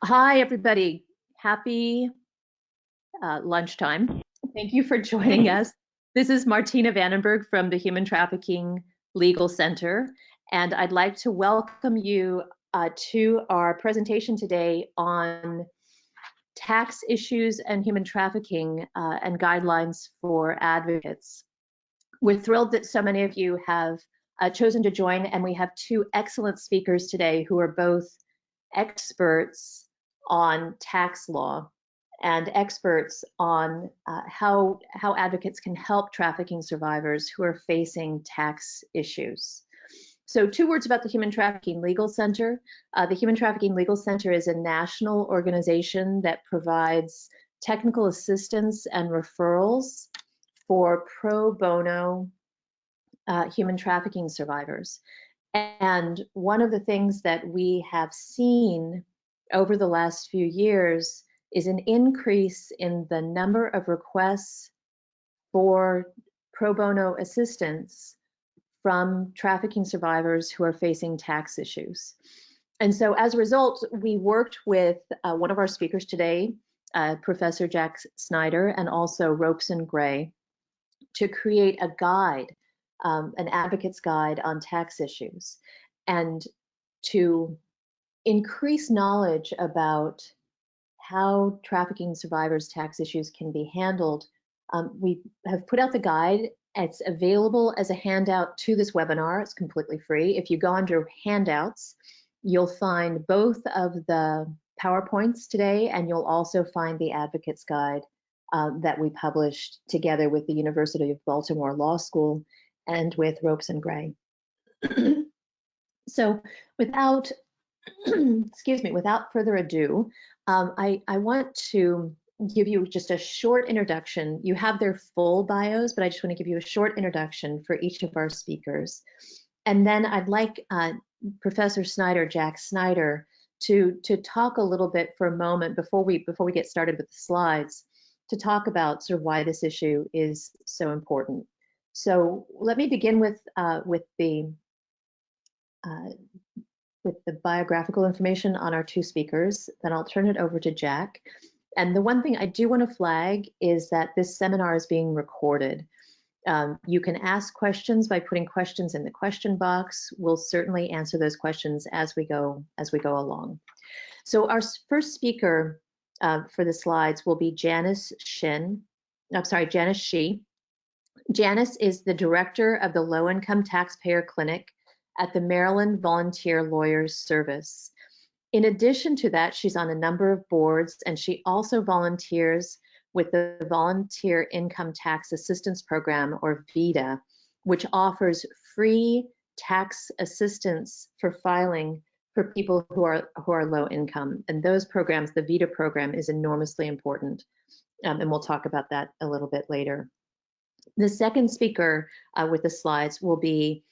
Hi, everybody. Happy lunchtime. Thank you for joining us. This is Martina Vandenberg from the Human Trafficking Legal Center, and I'd like to welcome you to our presentation today on tax issues and human trafficking and guidelines for advocates. We're thrilled that so many of you have chosen to join, and we have two excellent speakers today who are both experts on tax law and experts on how advocates can help trafficking survivors who are facing tax issues. So 2 words about the Human Trafficking Legal Center. The Human Trafficking Legal Center is a national organization that provides technical assistance and referrals for pro bono human trafficking survivors. And one of the things that we have seen over the last few years is an increase in the number of requests for pro bono assistance from trafficking survivors who are facing tax issues. And so as a result, we worked with one of our speakers today, Professor Jack Snyder, and also Ropes and Gray, to create a guide, an advocate's guide on tax issues, and to increase knowledge about how trafficking survivors' tax issues can be handled. We have put out the guide. It's available as a handout to this webinar. It's completely free. If you go under handouts, you'll find both of the PowerPoints today, and you'll also find the advocate's guide that we published together with the University of Baltimore Law School and with Ropes and Gray. So without further ado, I want to give you just a short introduction. You have their full bios, but I just want to give you a short introduction for each of our speakers. And then I'd like Professor Snyder, Jack Snyder, to talk a little bit for a moment before we get started with the slides, to talk about sort of why this issue is so important. So let me begin with the biographical information on our two speakers. Then I'll turn it over to Jack. And the one thing I do want to flag is that this seminar is being recorded. You can ask questions by putting questions in the question box. We'll certainly answer those questions as we go along. So our first speaker for the slides will be Janice Shi. Janice is the director of the Low Income Taxpayer Clinic at the Maryland Volunteer Lawyers Service. In addition to that, she's on a number of boards, and she also volunteers with the Volunteer Income Tax Assistance Program, or VITA, which offers free tax assistance for filing for people who are low income. And those programs, the VITA program, is enormously important, and we'll talk about that a little bit later. The second speaker with the slides will be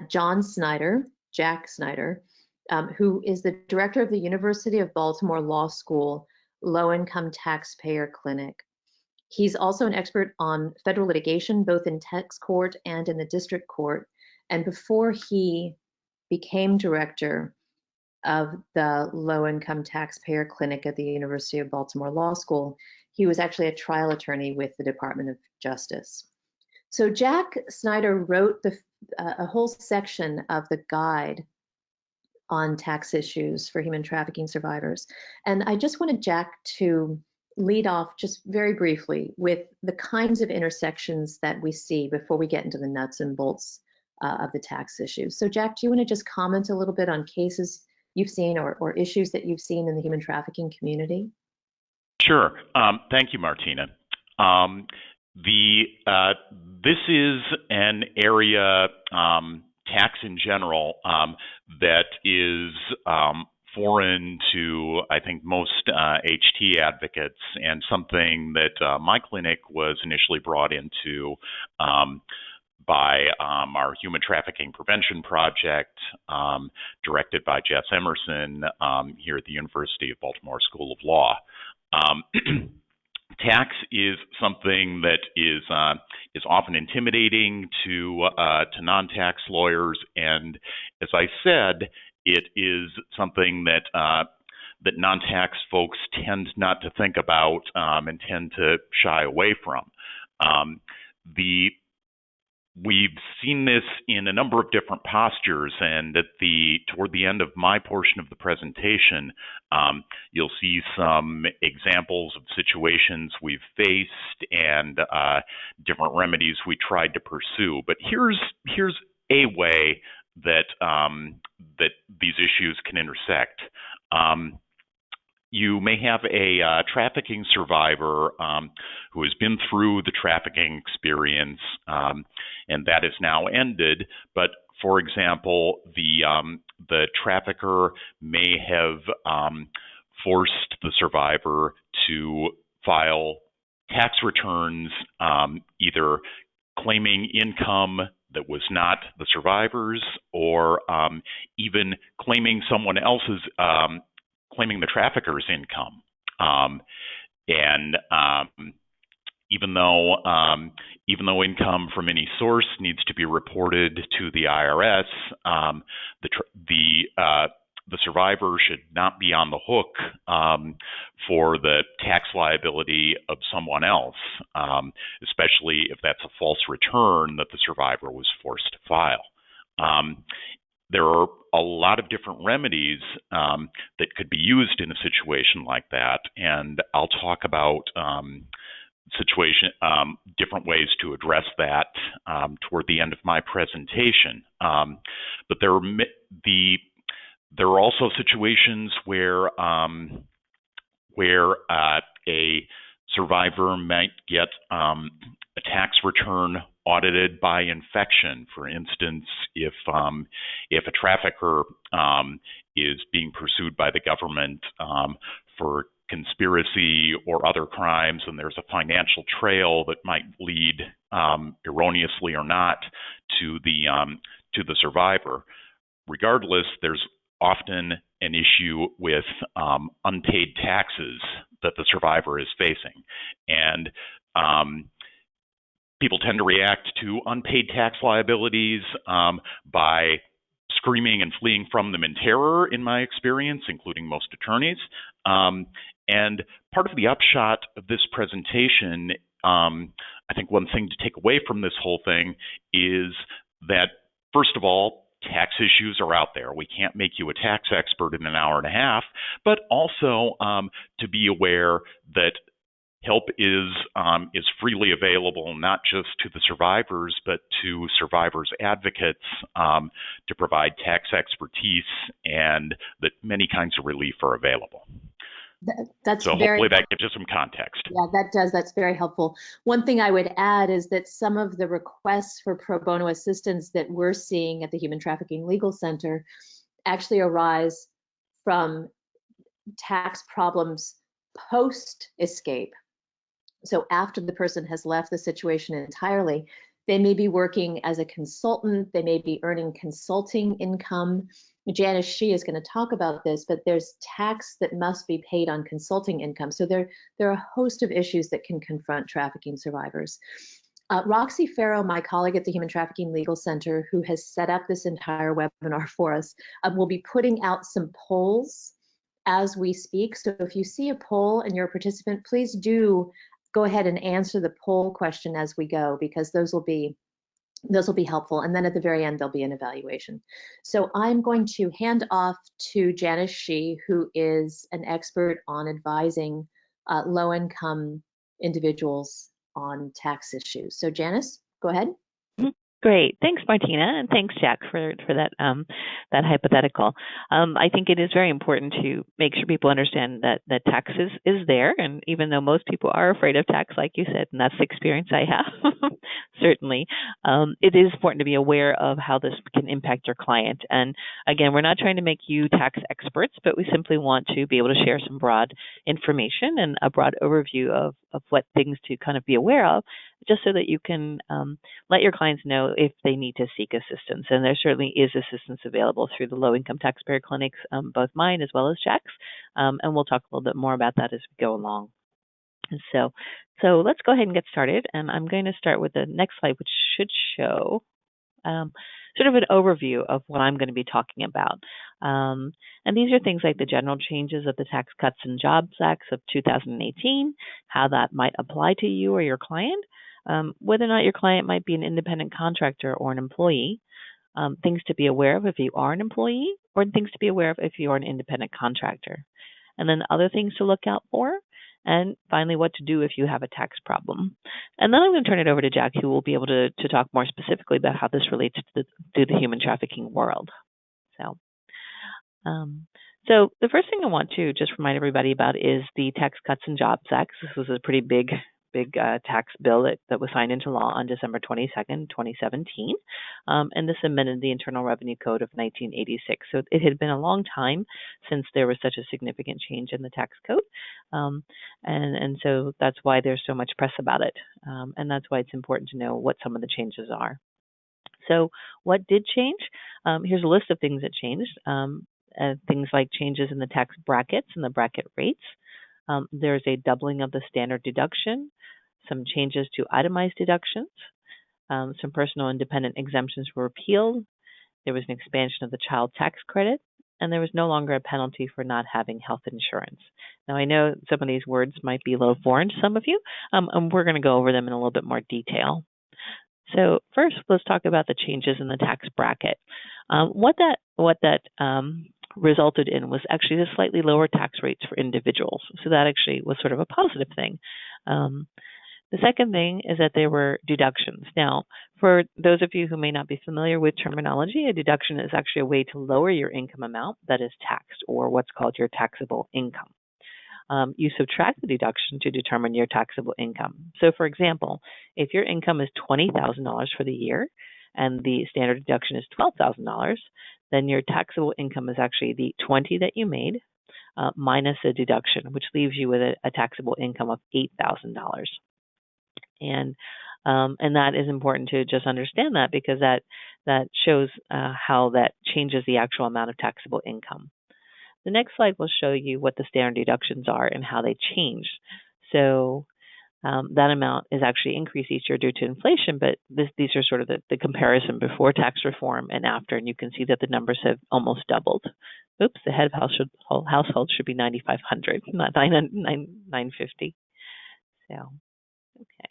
Jack Snyder, who is the director of the University of Baltimore Law School Low Income Taxpayer Clinic. He's also an expert on federal litigation, both in tax court and in the district court. And before he became director of the Low Income Taxpayer Clinic at the University of Baltimore Law School, he was actually a trial attorney with the Department of Justice. So Jack Snyder wrote a whole section of the guide on tax issues for human trafficking survivors. And I just wanted Jack to lead off just very briefly with the kinds of intersections that we see before we get into the nuts and bolts of the tax issues. So Jack, do you want to just comment a little bit on cases you've seen or issues that you've seen in the human trafficking community? Sure. Thank you, Martina. This is an area, tax in general, that is foreign to, I think, most HT advocates, and something that my clinic was initially brought into by our Human Trafficking Prevention Project, directed by Jess Emerson here at the University of Baltimore School of Law. Tax is something that is often intimidating to non-tax lawyers, and as I said, it is something that that non-tax folks tend not to think about and tend to shy away from. We've seen this in a number of different postures, and toward the end of my portion of the presentation, you'll see some examples of situations we've faced and different remedies we tried to pursue. But here's a way that that these issues can intersect. You may have a trafficking survivor who has been through the trafficking experience, and that is now ended. But for example, the trafficker may have forced the survivor to file tax returns, either claiming income that was not the survivor's, or even claiming someone else's. Claiming the trafficker's income, and even though income from any source needs to be reported to the IRS, the survivor should not be on the hook for the tax liability of someone else, especially if that's a false return that the survivor was forced to file. There are a lot of different remedies that could be used in a situation like that, and I'll talk about different ways to address that toward the end of my presentation. But there are also situations where a survivor might get a tax return audited by infection. For instance, if a trafficker is being pursued by the government for conspiracy or other crimes, and there's a financial trail that might lead erroneously or not to the survivor. Regardless, there's often an issue with unpaid taxes that the survivor is facing, and people tend to react to unpaid tax liabilities by screaming and fleeing from them in terror, in my experience, including most attorneys. And part of the upshot of this presentation, I think one thing to take away from this whole thing is that, first of all, tax issues are out there. We can't make you a tax expert in an hour and a half, but also to be aware that help is freely available, not just to the survivors, but to survivors' advocates to provide tax expertise, and that many kinds of relief are available. So hopefully that gives you some context. Yeah, that does. That's very helpful. One thing I would add is that some of the requests for pro bono assistance that we're seeing at the Human Trafficking Legal Center actually arise from tax problems post-escape. So after the person has left the situation entirely, they may be working as a consultant, they may be earning consulting income. Janice Shih is going to talk about this, but there's tax that must be paid on consulting income. So there are a host of issues that can confront trafficking survivors. Roxy Farrow, my colleague at the Human Trafficking Legal Center, who has set up this entire webinar for us, will be putting out some polls as we speak. So if you see a poll and you're a participant, please do go ahead and answer the poll question as we go, because those will be helpful. And then at the very end, there'll be an evaluation. So I'm going to hand off to Janice Shih, who is an expert on advising low-income individuals on tax issues. So Janice, go ahead. Great. Thanks, Martina, and thanks, Jack, for that that hypothetical. I think it is very important to make sure people understand that tax is there, and even though most people are afraid of tax, like you said, and that's the experience I have, certainly, it is important to be aware of how this can impact your client. And again, we're not trying to make you tax experts, but we simply want to be able to share some broad information and a broad overview of what things to kind of be aware of, just so that you can let your clients know if they need to seek assistance. And there certainly is assistance available through the low-income taxpayer clinics, both mine as well as Jack's. And we'll talk a little bit more about that as we go along. And so let's go ahead and get started. And I'm going to start with the next slide, which should show sort of an overview of what I'm going to be talking about. And these are things like the general changes of the Tax Cuts and Jobs Act of 2018, how that might apply to you or your client, whether or not your client might be an independent contractor or an employee, things to be aware of if you are an employee, or things to be aware of if you are an independent contractor. And then other things to look out for, and finally what to do if you have a tax problem. And then I'm going to turn it over to Jack, who will be able to talk more specifically about how this relates to the human trafficking world. So the first thing I want to just remind everybody about is the Tax Cuts and Jobs Act. This was a pretty big tax bill that was signed into law on December 22nd, 2017, and this amended the Internal Revenue Code of 1986. So it had been a long time since there was such a significant change in the tax code, and so that's why there's so much press about it, and that's why it's important to know what some of the changes are. So what did change? Here's a list of things that changed. Things like changes in the tax brackets and the bracket rates. There's a doubling of the standard deduction, some changes to itemized deductions, some personal independent exemptions were repealed. There was an expansion of the child tax credit, and there was no longer a penalty for not having health insurance. Now, I know some of these words might be a little foreign to some of you, and we're going to go over them in a little bit more detail. So first, let's talk about the changes in the tax bracket. What that resulted in was actually the slightly lower tax rates for individuals. So that actually was sort of a positive thing. The second thing is that there were deductions. Now, for those of you who may not be familiar with terminology, a deduction is actually a way to lower your income amount that is taxed, or what's called your taxable income. You subtract the deduction to determine your taxable income. So, for example, if your income is $20,000 for the year and the standard deduction is $12,000, then your taxable income is actually the $20,000 that you made minus a deduction, which leaves you with a taxable income of $8,000. And that is important to just understand that, because that shows how that changes the actual amount of taxable income. The next slide will show you what the standard deductions are and how they change. So that amount is actually increased each year due to inflation, but these are sort of the comparison before tax reform and after, and you can see that the numbers have almost doubled. Oops, the head of household should be $9,500, not $950. So, okay.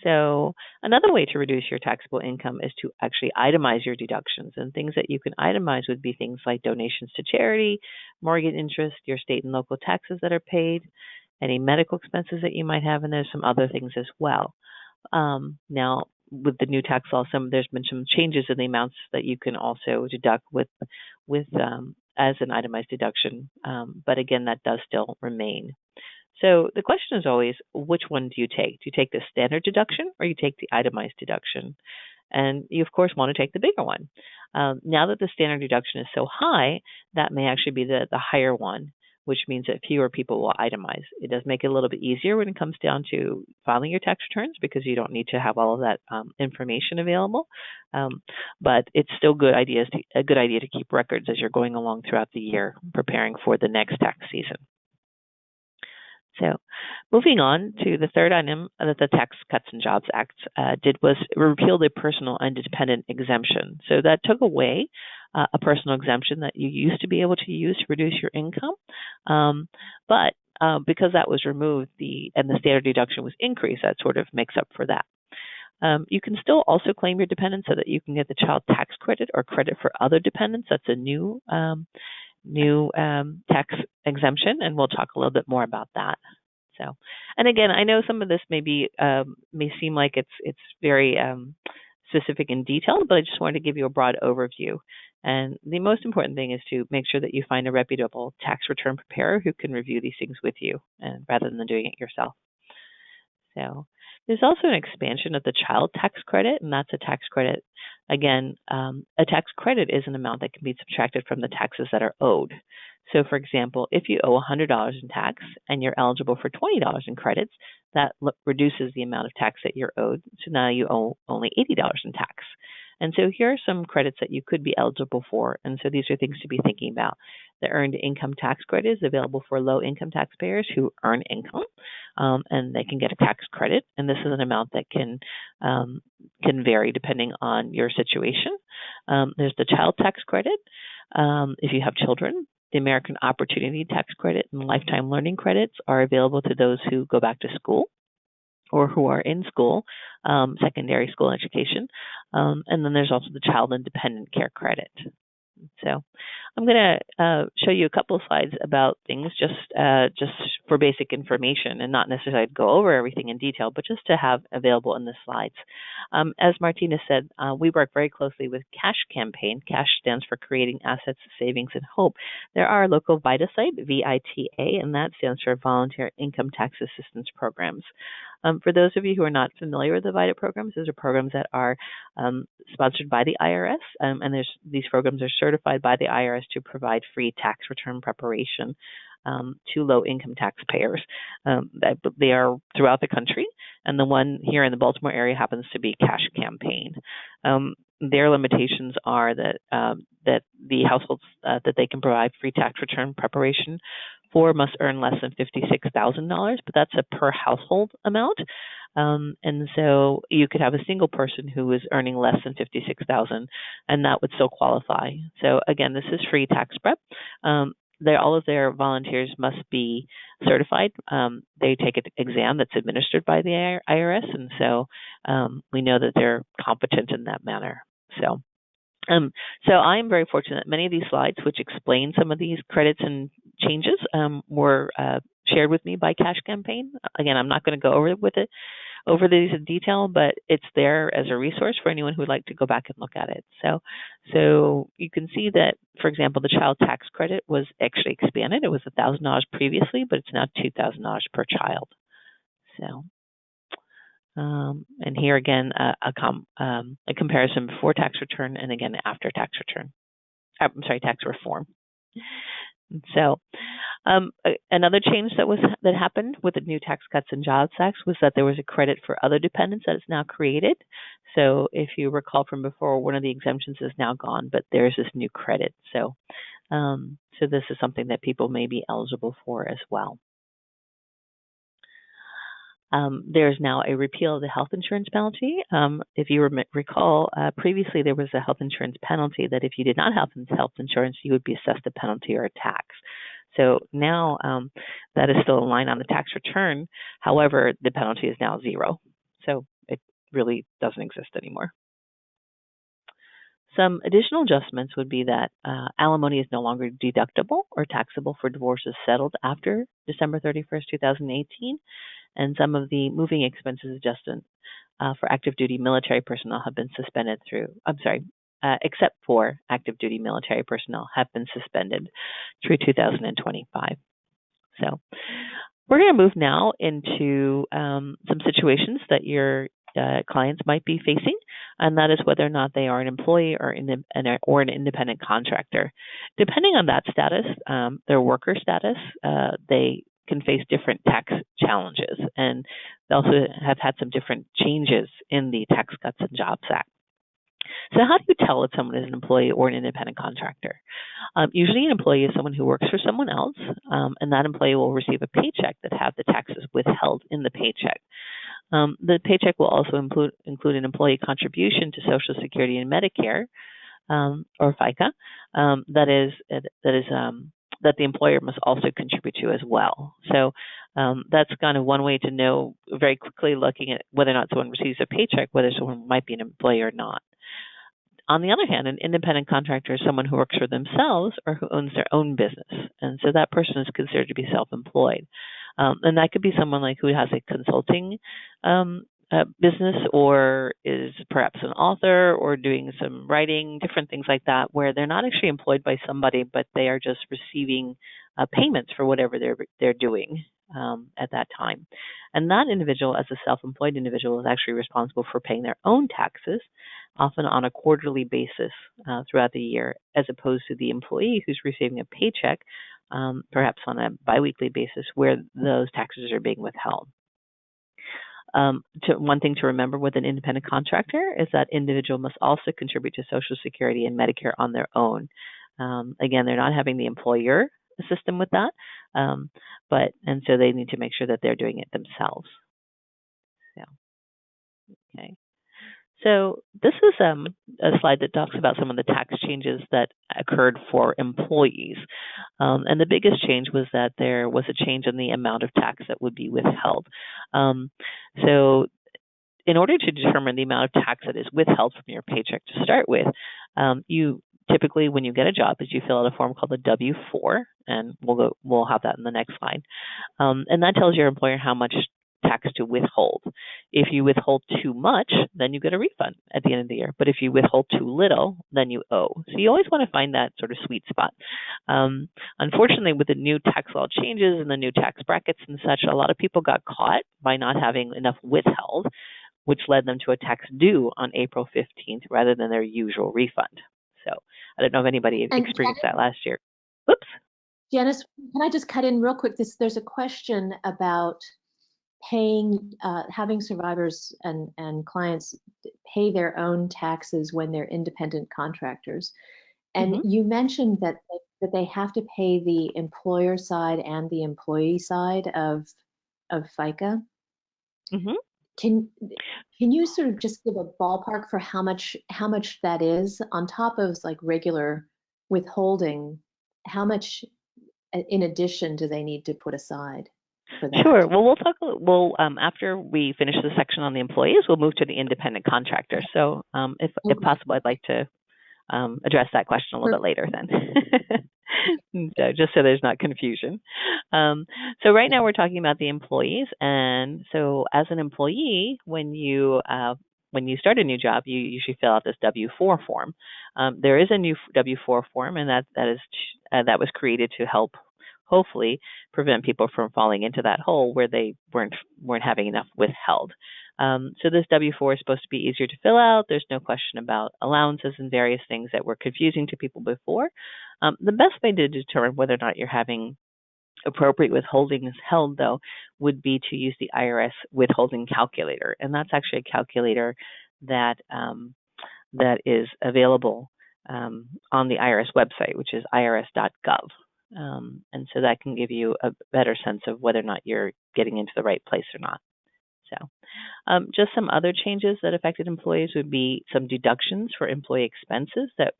So another way to reduce your taxable income is to actually itemize your deductions. And things that you can itemize would be things like donations to charity, mortgage interest, your state and local taxes that are paid, any medical expenses that you might have, and there's some other things as well. Now, with the new tax law, there's been some changes in the amounts that you can also deduct with as an itemized deduction. But again, that does still remain. So the question is always, which one do you take? Do you take the standard deduction or you take the itemized deduction? And you, of course, want to take the bigger one. Now that the standard deduction is so high, that may actually be the higher one, which means that fewer people will itemize. It does make it a little bit easier when it comes down to filing your tax returns, because you don't need to have all of that information available. But it's still a good idea to keep records as you're going along throughout the year, preparing for the next tax season. So moving on to the third item that the Tax Cuts and Jobs Act did was repeal the personal and dependent exemption. So that took away a personal exemption that you used to be able to use to reduce your income. But because that was removed and the standard deduction was increased, that sort of makes up for that. You can still also claim your dependents so that you can get the child tax credit or credit for other dependents. That's a new tax exemption, and we'll talk a little bit more about that. So, and again, I know some of this may seem like it's very specific and detailed, but I just wanted to give you a broad overview. And the most important thing is to make sure that you find a reputable tax return preparer who can review these things with you, and rather than doing it yourself. So there's also an expansion of the child tax credit, and that's a tax credit. Again, a tax credit is an amount that can be subtracted from the taxes that are owed. So, for example, if you owe $100 in tax and you're eligible for $20 in credits, that reduces the amount of tax that you're owed. So now you owe only $80 in tax. And so here are some credits that you could be eligible for. And so these are things to be thinking about. The earned income tax credit is available for low-income taxpayers who earn income, and they can get a tax credit. And this is an amount that can vary depending on your situation. There's the child tax credit if you have children. The American Opportunity Tax Credit and Lifetime Learning Credits are available to those who go back to school or who are in school, secondary school education. And then there's also the Child Independent Care Credit. So I'm going to show you a couple of slides about things just for basic information, and not necessarily go over everything in detail, but just to have available in the slides. As Martina said, we work very closely with CASH campaign. CASH stands for Creating Assets, Savings, and Hope. There are local VITA site, VITA, and that stands for Volunteer Income Tax Assistance Programs. For those of you who are not familiar with the VITA programs, those are programs that are sponsored by the IRS, and these programs are certified by the IRS to provide free tax return preparation to low-income taxpayers. They are throughout the country, and the one here in the Baltimore area happens to be CASH campaign. Their limitations are that the households that they can provide free tax return preparation for must earn less than $56,000, but that's a per household amount. And so you could have a single person who is earning less than $56,000, and that would still qualify. So again, this is free tax prep. All of their volunteers must be certified. They take an exam that's administered by the IRS, and so we know that they're competent in that manner. So I'm very fortunate that many of these slides, which explain some of these credits and changes, were shared with me by CASH campaign. Again, I'm not going to go over these in detail, but it's there as a resource for anyone who would like to go back and look at it. So you can see that, for example, the child tax credit was actually expanded. It was $1,000 previously, but it's now $2,000 per child. So. And here again, a comparison before tax return and again after tax return. Tax reform. So another change that happened with the new Tax Cuts and Jobs Act was that there was a credit for other dependents that is now created. So if you recall from before, one of the exemptions is now gone, but there's this new credit. So this is something that people may be eligible for as well. There's now a repeal of the health insurance penalty. If you recall, previously there was a health insurance penalty that if you did not have health insurance, you would be assessed a penalty or a tax. So now that is still a line on the tax return. However, the penalty is now zero. So it really doesn't exist anymore. Some additional adjustments would be that alimony is no longer deductible or taxable for divorces settled after December 31st, 2018. And some of the moving expenses adjustment for active duty military personnel have been suspended except for active duty military personnel have been suspended through 2025. So we're going to move now into some situations that your clients might be facing, and that is whether or not they are an employee or an independent contractor. Depending on that status, their worker status, they can face different tax challenges, and they also have had some different changes in the Tax Cuts and Jobs Act. So how do you tell if someone is an employee or an independent contractor? Usually an employee is someone who works for someone else, and that employee will receive a paycheck that have the taxes withheld in the paycheck. The paycheck will also include an employee contribution to Social Security and Medicare, or FICA, that the employer must also contribute to as well. So that's kind of one way to know very quickly, looking at whether or not someone receives a paycheck, whether someone might be an employee or not. On the other hand, an independent contractor is someone who works for themselves or who owns their own business. And so that person is considered to be self-employed. And that could be someone like who has a consulting business, or is perhaps an author or doing some writing, different things like that, where they're not actually employed by somebody, but they are just receiving payments for whatever they're doing at that time. And that individual, as a self-employed individual, is actually responsible for paying their own taxes, often on a quarterly basis throughout the year, as opposed to the employee who's receiving a paycheck, perhaps on a biweekly basis, where those taxes are being withheld. One thing to remember with an independent contractor is that individual must also contribute to Social Security and Medicare on their own. Again, they're not having the employer assist them with that, and so they need to make sure that they're doing it themselves. So, okay. So this is a slide that talks about some of the tax changes that occurred for employees. And the biggest change was that there was a change in the amount of tax that would be withheld. So in order to determine the amount of tax that is withheld from your paycheck to start with, you typically, when you get a job, is you fill out a form called a W-4, and we'll have that in the next slide. And that tells your employer how much tax to withhold. If you withhold too much, then you get a refund at the end of the year. But if you withhold too little, then you owe. So you always want to find that sort of sweet spot. Unfortunately, with the new tax law changes and the new tax brackets and such, a lot of people got caught by not having enough withheld, which led them to a tax due on April 15th rather than their usual refund. So I don't know if anybody experienced that last year. Oops. Janice, can I just cut in real quick? There's a question about paying, having survivors and clients pay their own taxes when they're independent contractors. And you mentioned that they have to pay the employer side and the employee side of FICA. Can you sort of just give a ballpark for how much that is on top of like regular withholding? How much in addition do they need to put aside for that? Sure. Well, we'll after we finish the section on the employees, we'll move to the independent contractor. So if possible, I'd like to address that question a little bit later then. So just so there's not confusion. So right now we're talking about the employees. And so as an employee, when you start a new job, you usually fill out this W-4 form. There is a new W-4 form, and that was created to help hopefully prevent people from falling into that hole where they weren't having enough withheld. So this W-4 is supposed to be easier to fill out. There's no question about allowances and various things that were confusing to people before. The best way to determine whether or not you're having appropriate withholdings held, though, would be to use the IRS withholding calculator. And that's actually a calculator that is available on the IRS website, which is irs.gov. And so that can give you a better sense of whether or not you're getting into the right place or not. So just some other changes that affected employees would be some deductions for employee expenses that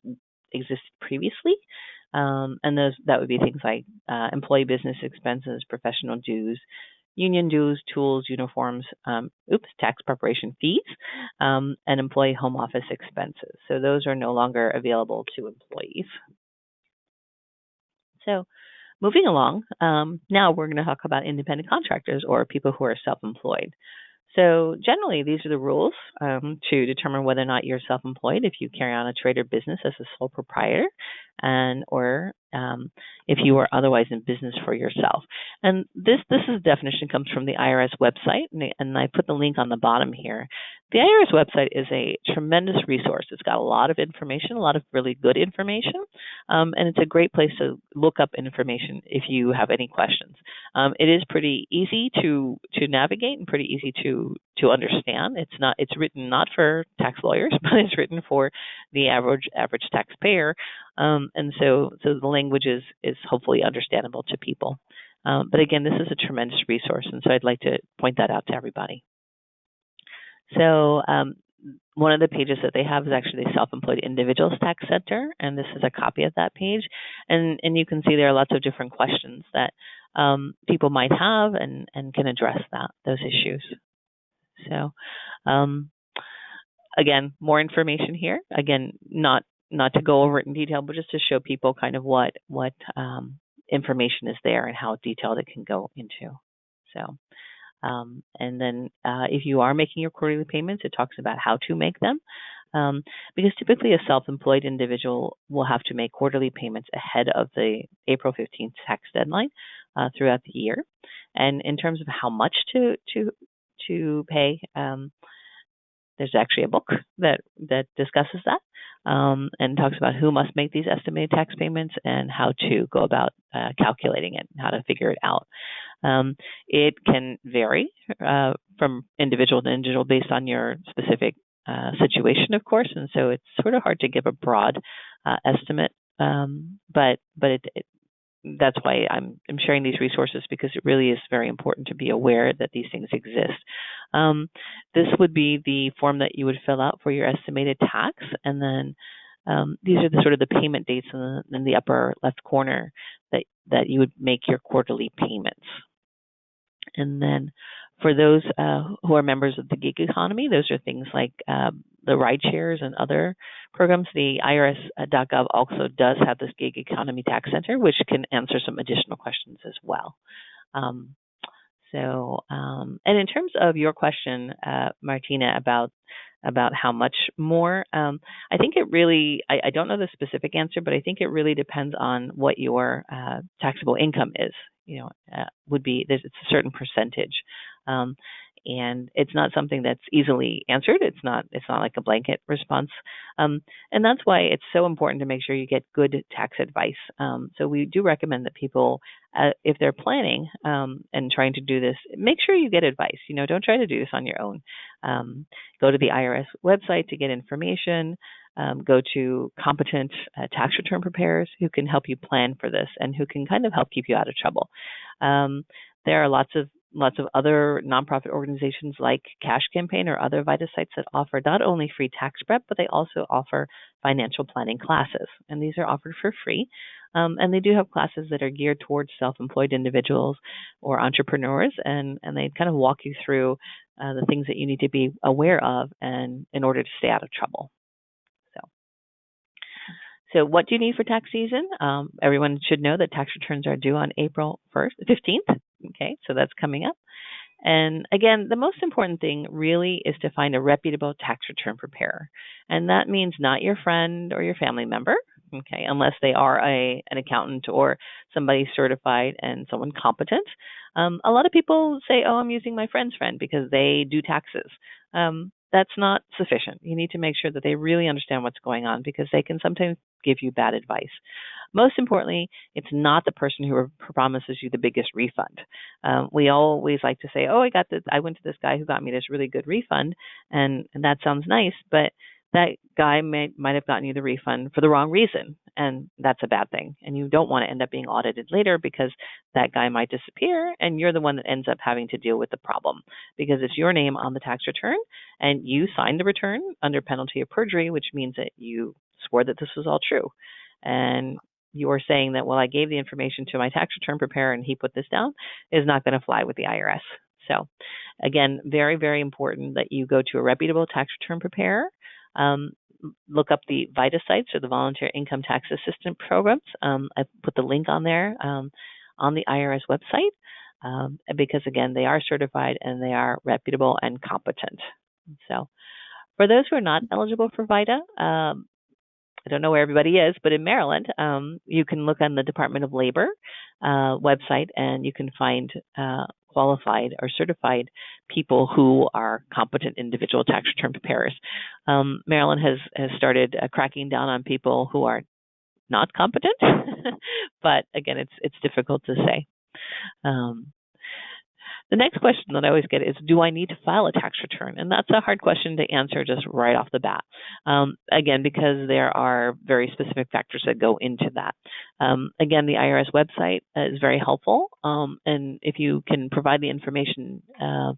existed previously. And that would be things like employee business expenses, professional dues, union dues, tools, uniforms, tax preparation fees, and employee home office expenses. So those are no longer available to employees. So moving along, now we're going to talk about independent contractors or people who are self-employed. So generally, these are the rules to determine whether or not you're self-employed if you carry on a trade or business as a sole proprietor, or if you are otherwise in business for yourself. And this definition comes from the IRS website, and I put the link on the bottom here. The IRS website is a tremendous resource. It's got a lot of information, a lot of really good information, and it's a great place to look up information if you have any questions. It is pretty easy to navigate and pretty easy to understand. It's written not for tax lawyers, but it's written for the average taxpayer, and so the language is hopefully understandable to people. But again, this is a tremendous resource, and so I'd like to point that out to everybody. So one of the pages that they have is actually the Self-Employed Individuals Tax Center, and this is a copy of that page. And you can see there are lots of different questions that people might have and can address those issues. So again, more information here. Again, not to go over it in detail, but just to show people kind of what information is there and how detailed it can go into. So. And then if you are making your quarterly payments, it talks about how to make them, because typically a self-employed individual will have to make quarterly payments ahead of the April 15th tax deadline throughout the year. And in terms of how much to pay, there's actually a book that discusses that and talks about who must make these estimated tax payments and how to go about calculating it, and how to figure it out. It can vary from individual to individual based on your specific situation, of course, and so it's sort of hard to give a broad estimate That's why I'm sharing these resources, because it really is very important to be aware that these things exist. This would be the form that you would fill out for your estimated tax, and then these are the sort of the payment dates in the upper left corner that you would make your quarterly payments. And then for those who are members of the gig economy, those are things like the ride shares and other programs. The IRS.gov also does have this gig economy tax center, which can answer some additional questions as well. And in terms of your question, Martina, about how much more, I think it really, I don't know the specific answer, but I think it really depends on what your taxable income is. Would be, it's a certain percentage. And it's not something that's easily answered. It's not like a blanket response. And that's why it's so important to make sure you get good tax advice. So we do recommend that people, if they're planning and trying to do this, make sure you get advice. Don't try to do this on your own. Go to the IRS website to get information. Go to competent tax return preparers who can help you plan for this and who can kind of help keep you out of trouble. There are lots of other nonprofit organizations like Cash Campaign or other VITA sites that offer not only free tax prep, but they also offer financial planning classes. And these are offered for free. And they do have classes that are geared towards self-employed individuals or entrepreneurs, and they kind of walk you through the things that you need to be aware of and in order to stay out of trouble. So what do you need for tax season? Everyone should know that tax returns are due on April 15th. Okay, so that's coming up. And again, the most important thing really is to find a reputable tax return preparer. And that means not your friend or your family member, okay, unless they are an accountant or somebody certified and someone competent. A lot of people say, oh, I'm using my friend's friend because they do taxes. That's not sufficient. You need to make sure that they really understand what's going on, because they can sometimes give you bad advice. Most importantly, it's not the person who promises you the biggest refund. We always like to say, oh, I went to this guy who got me this really good refund, and that sounds nice, but that guy might have gotten you the refund for the wrong reason, and that's a bad thing. And you don't want to end up being audited later, because that guy might disappear and you're the one that ends up having to deal with the problem, because it's your name on the tax return and you signed the return under penalty of perjury, which means that you swore that this was all true. And you're saying that, well, I gave the information to my tax return preparer and he put this down, is not going to fly with the IRS. So again, very, very important that you go to a reputable tax return preparer. Look up the VITA sites, or the Volunteer Income Tax Assistant programs. I put the link on there on the IRS website, because again, they are certified and they are reputable and competent. So for those who are not eligible for VITA, I don't know where everybody is, but in Maryland, you can look on the Department of Labor website, and you can find qualified or certified people who are competent individual tax return preparers. Maryland has started cracking down on people who are not competent, but again, it's difficult to say. The next question that I always get is, do I need to file a tax return? And that's a hard question to answer just right off the bat. Again, because there are very specific factors that go into that. Again, the IRS website is very helpful. And if you can provide the information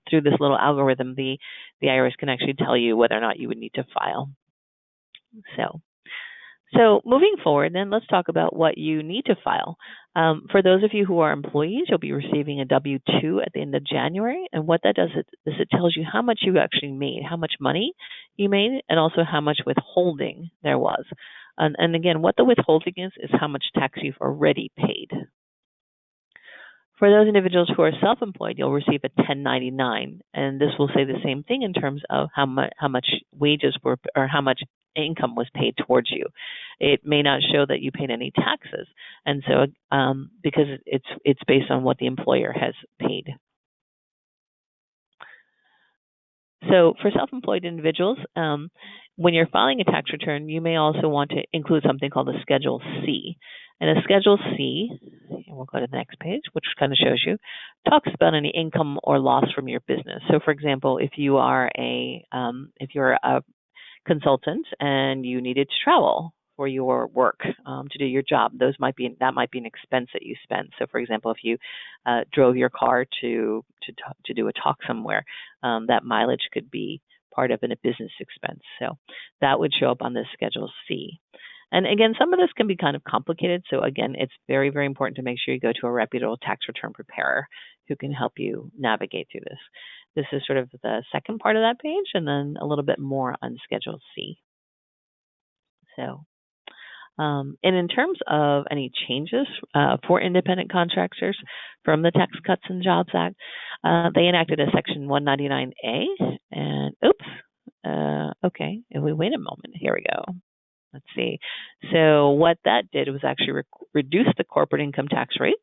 through this little algorithm, the IRS can actually tell you whether or not you would need to file. So moving forward, then let's talk about what you need to file. For those of you who are employees, you'll be receiving a W-2 at the end of January. And what that does is it tells you how much you actually made, how much money you made, and also how much withholding there was. And again, what the withholding is how much tax you've already paid. For those individuals who are self-employed, you'll receive a 1099, and this will say the same thing in terms of how much wages were, or how much income was paid towards you. It may not show that you paid any taxes, and so because it's based on what the employer has paid. So for self-employed individuals, when you're filing a tax return, you may also want to include something called a Schedule C. And a Schedule C, and we'll go to the next page, which kind of shows you, talks about any income or loss from your business. So for example, if you're a consultant and you needed to travel for your work to do your job. That might be an expense that you spend. So, for example, if you drove your car to do a talk somewhere, that mileage could be part of a business expense. So that would show up on this Schedule C. And again, some of this can be kind of complicated. So again, it's very, very important to make sure you go to a reputable tax return preparer who can help you navigate through this. This is sort of the second part of that page, and then a little bit more on Schedule C. So, and in terms of any changes for independent contractors from the Tax Cuts and Jobs Act, they enacted a Section 199A, and okay, if we wait a moment, here we go. Let's see. So what that did was actually reduce the corporate income tax rate.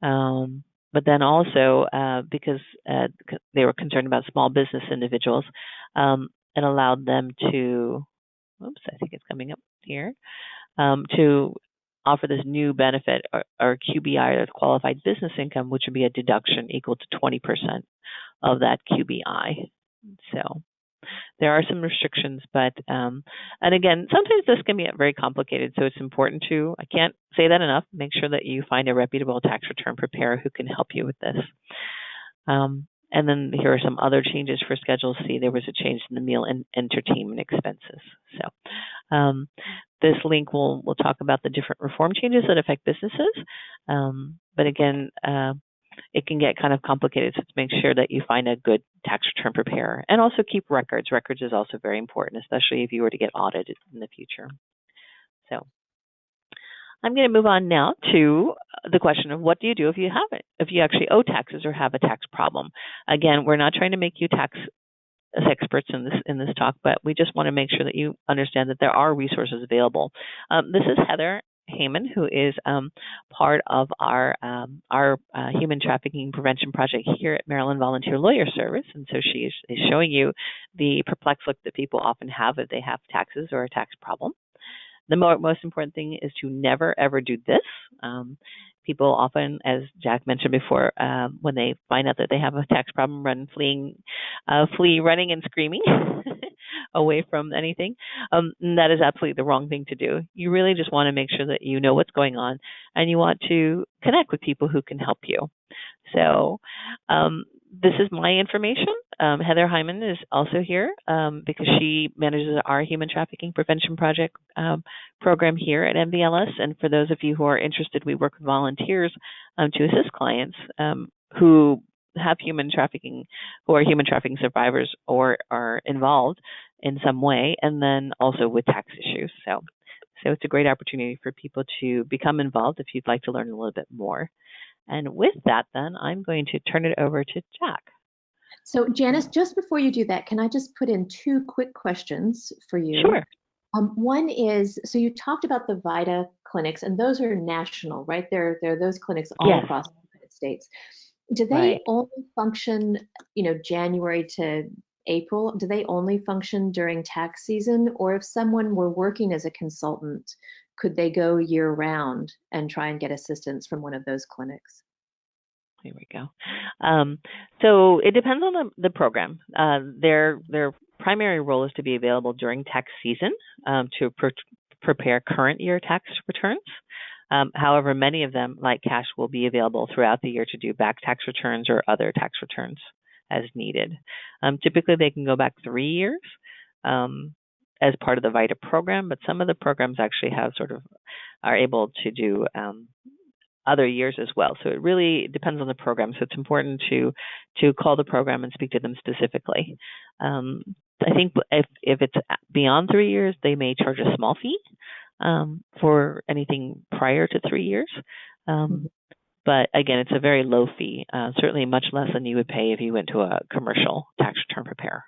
But then also, because they were concerned about small business individuals, it allowed them to, I think it's coming up here, to offer this new benefit, or QBI, or qualified business income, which would be a deduction equal to 20% of that QBI. So there are some restrictions, but, and again, sometimes this can be very complicated, so it's important to, I can't say that enough, make sure that you find a reputable tax return preparer who can help you with this. And then here are some other changes for Schedule C. There was a change in the meal and entertainment expenses. So this link will talk about the different reform changes that affect businesses. But again, it can get kind of complicated, so to make sure that you find a good tax return preparer, and also keep records. Records is also very important, especially if you were to get audited in the future. So I'm going to move on now to the question of what do you do if you actually owe taxes or have a tax problem. Again, we're not trying to make you tax experts in this talk, but we just want to make sure that you understand that there are resources available. This is Heather Heyman, who is part of our Human Trafficking Prevention Project here at Maryland Volunteer Lawyer Service, and so she is showing you the perplexed look that people often have if they have taxes or a tax problem. The most important thing is to never, ever do this. People often, as Jack mentioned before, when they find out that they have a tax problem, flee running and screaming away from anything. And that is absolutely the wrong thing to do. You really just want to make sure that you know what's going on, and you want to connect with people who can help you. So this is my information. Heather Hyman is also here because she manages our Human Trafficking Prevention Project program here at MVLS. And for those of you who are interested, we work with volunteers to assist clients who have human trafficking, who are human trafficking survivors or are involved in some way, and then also with tax issues. So it's a great opportunity for people to become involved if you'd like to learn a little bit more. And with that, then, I'm going to turn it over to Jack. So, Janice, just before you do that, can I just put in two quick questions for you? Sure. One is, so you talked about the VITA clinics, and those are national, right? There are those clinics all across the United States. Do they only function, January to April? Do they only function during tax season? Or if someone were working as a consultant, could they go year round and try and get assistance from one of those clinics? Here we go. So it depends on the program. Their primary role is to be available during tax season to prepare current year tax returns. However, many of them, like cash, will be available throughout the year to do back tax returns or other tax returns as needed. Typically, they can go back 3 years as part of the VITA program, but some of the programs actually are able to do other years as well. So it really depends on the program. So it's important to call the program and speak to them specifically. I think if it's beyond 3 years, they may charge a small fee for anything prior to 3 years. But again, it's a very low fee, certainly much less than you would pay if you went to a commercial tax return preparer.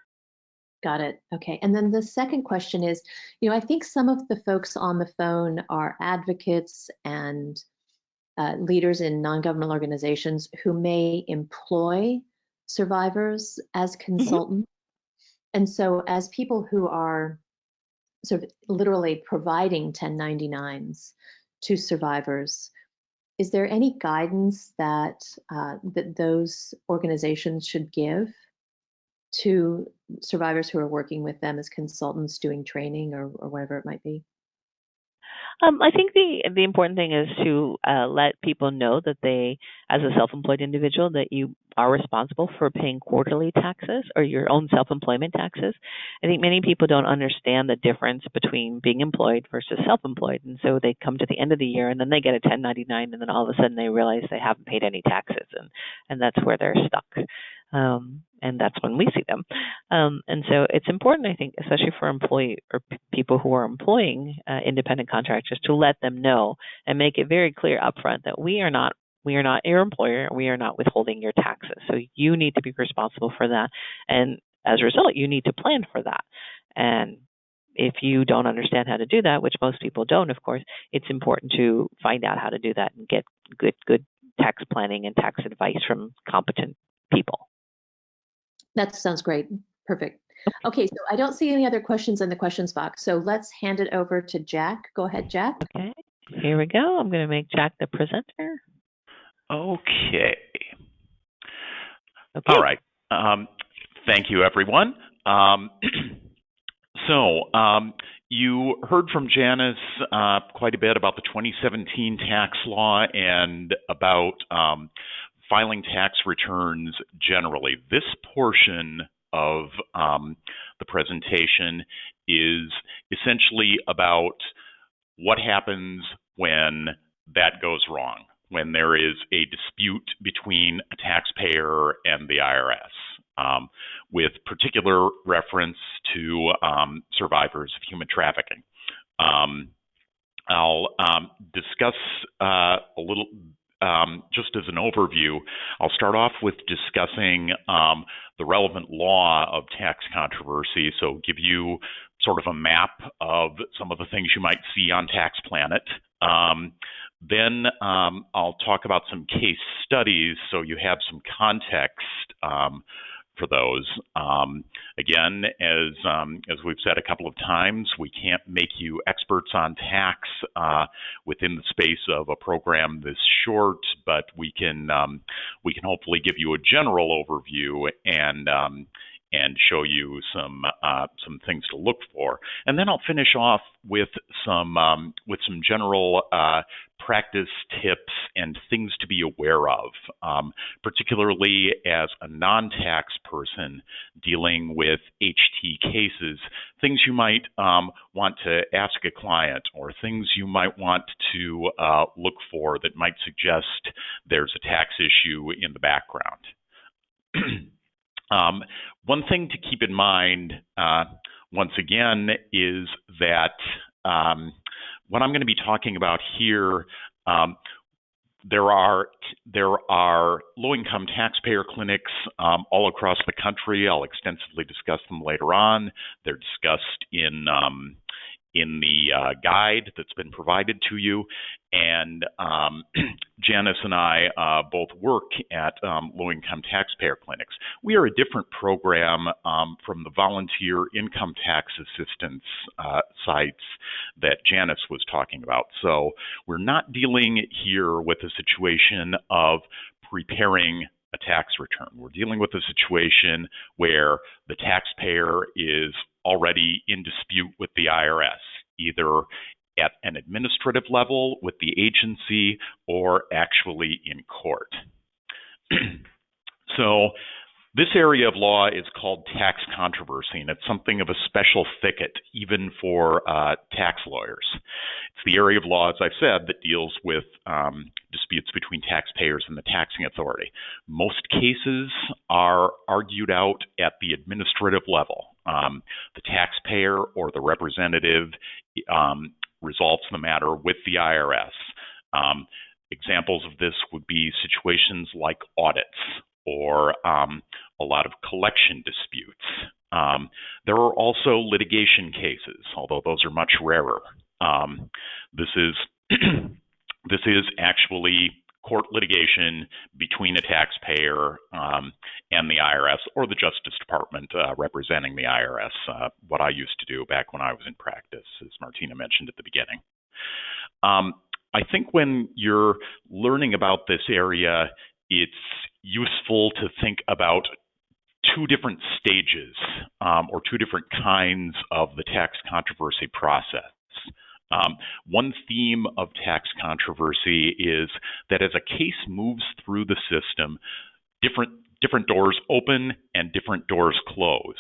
Got it. Okay. And then the second question is, I think some of the folks on the phone are advocates and leaders in non-governmental organizations who may employ survivors as consultants. And so as people who are sort of literally providing 1099s to survivors, is there any guidance that those organizations should give to survivors who are working with them as consultants, doing training or whatever it might be? I think the important thing is to let people know that they, as a self-employed individual, that you are responsible for paying quarterly taxes or your own self-employment taxes. I think many people don't understand the difference between being employed versus self-employed, and so they come to the end of the year and then they get a 1099, and then all of a sudden they realize they haven't paid any taxes, and that's where they're stuck. And that's when we see them. And so it's important, I think, especially for employee or people who are employing independent contractors, to let them know and make it very clear upfront that we are not your employer. We are not withholding your taxes. So you need to be responsible for that. And as a result, you need to plan for that. And if you don't understand how to do that, which most people don't, of course, it's important to find out how to do that and get good tax planning and tax advice from competent people. That sounds great. Perfect. Okay, so I don't see any other questions in the questions box, so let's hand it over to Jack. Go ahead, Jack. Okay, here we go. I'm going to make Jack the presenter. Okay. All right. Thank you, everyone. You heard from Janice quite a bit about the 2017 tax law and about filing tax returns generally. This portion of the presentation is essentially about what happens when that goes wrong, when there is a dispute between a taxpayer and the IRS, with particular reference to survivors of human trafficking. I'll discuss a little. Just as an overview, I'll start off with discussing the relevant law of tax controversy, so give you sort of a map of some of the things you might see on Tax Planet. Then I'll talk about some case studies so you have some context for those. Again, as we've said a couple of times, we can't make you experts on tax within the space of a program this short, but we can hopefully give you a general overview and show you some things to look for. And then I'll finish off with some general practice tips and things to be aware of, particularly as a non-tax person dealing with HT cases, things you might want to ask a client or things you might want to look for that might suggest there's a tax issue in the background. One thing to keep in mind, once again, is that what I'm going to be talking about here, there are low-income taxpayer clinics all across the country. I'll extensively discuss them later on. They're discussed in the guide that's been provided to you. And Janice and I both work at low-income taxpayer clinics. We are a different program from the volunteer income tax assistance sites that Janice was talking about. So we're not dealing here with a situation of preparing a tax return. We're dealing with a situation where the taxpayer is already in dispute with the IRS, either at an administrative level with the agency or actually in court. So this area of law is called tax controversy, and it's something of a special thicket, even for tax lawyers. It's the area of law, as I've said, that deals with disputes between taxpayers and the taxing authority. Most cases are argued out at the administrative level. The taxpayer or the representative resolves the matter with the IRS. Examples of this would be situations like audits or a lot of collection disputes. There are also litigation cases, although those are much rarer. This is actually court litigation between a taxpayer and the IRS or the Justice Department representing the IRS, what I used to do back when I was in practice, as Martina mentioned at the beginning. I think when you're learning about this area, it's useful to think about two different stages or two different kinds of the tax controversy process. One theme of tax controversy is that as a case moves through the system, different doors open and different doors close.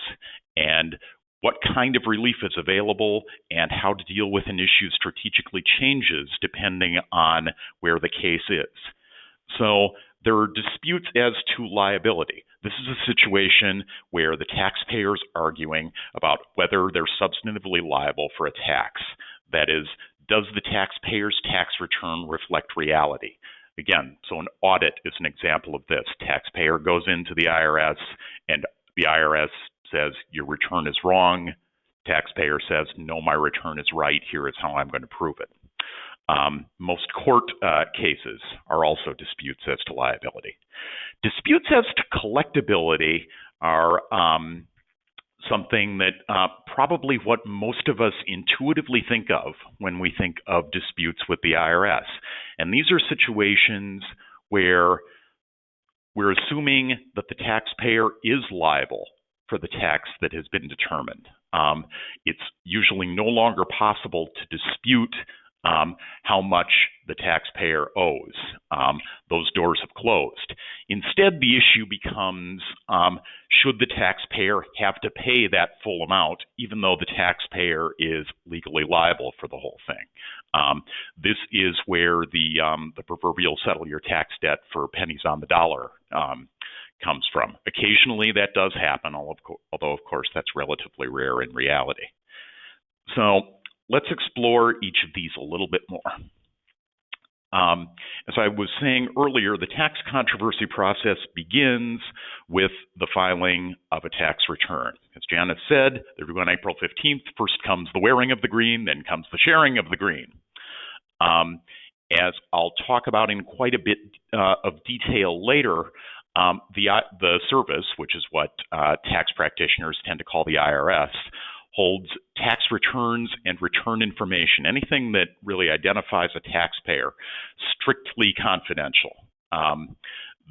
And what kind of relief is available and how to deal with an issue strategically changes depending on where the case is. So there are disputes as to liability. This is a situation where the taxpayer is arguing about whether they're substantively liable for a tax. That is, does the taxpayer's tax return reflect reality? Again, so an audit is an example of this. Taxpayer goes into the IRS and the IRS says your return is wrong. Taxpayer says, no, my return is right. Here is how I'm going to prove it. Most court cases are also disputes as to liability. Disputes as to collectibility are something that probably what most of us intuitively think of when we think of disputes with the IRS. And these are situations where we're assuming that the taxpayer is liable for the tax that has been determined. It's usually no longer possible to dispute how much the taxpayer owes. Those doors have closed. Instead, the issue becomes, should the taxpayer have to pay that full amount, even though the taxpayer is legally liable for the whole thing? This is where the proverbial settle your tax debt for pennies on the dollar comes from. Occasionally, that does happen, although, of course, that's relatively rare in reality. So let's explore each of these a little bit more. As I was saying earlier, the tax controversy process begins with the filing of a tax return. As Janice said, they're due on April 15th. First comes the wearing of the green, then comes the sharing of the green. As I'll talk about in quite a bit of detail later, the service, which is what tax practitioners tend to call the IRS, holds tax returns and return information, anything that really identifies a taxpayer, strictly confidential.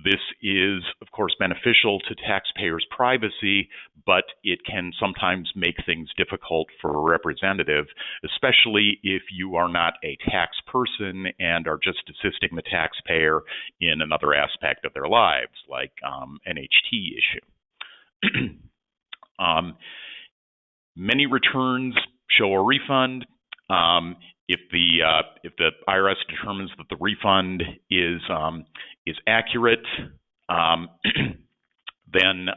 This is, of course, beneficial to taxpayers' privacy, but it can sometimes make things difficult for a representative, especially if you are not a tax person and are just assisting the taxpayer in another aspect of their lives, like an HT issue. Many returns show a refund. If the IRS determines that the refund is accurate, then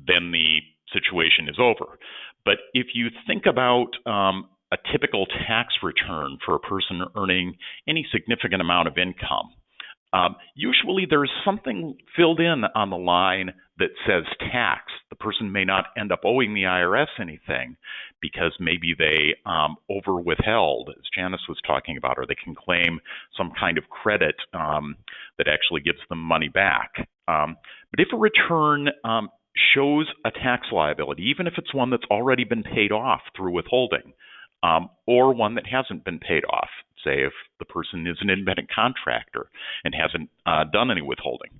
the situation is over. But if you think about a typical tax return for a person earning any significant amount of income, usually there's something filled in on the line that says tax. The person may not end up owing the IRS anything because maybe they over withheld, as Janice was talking about, or they can claim some kind of credit that actually gives them money back. But if a return shows a tax liability, even if it's one that's already been paid off through withholding, or one that hasn't been paid off, say if the person is an independent contractor and hasn't done any withholding.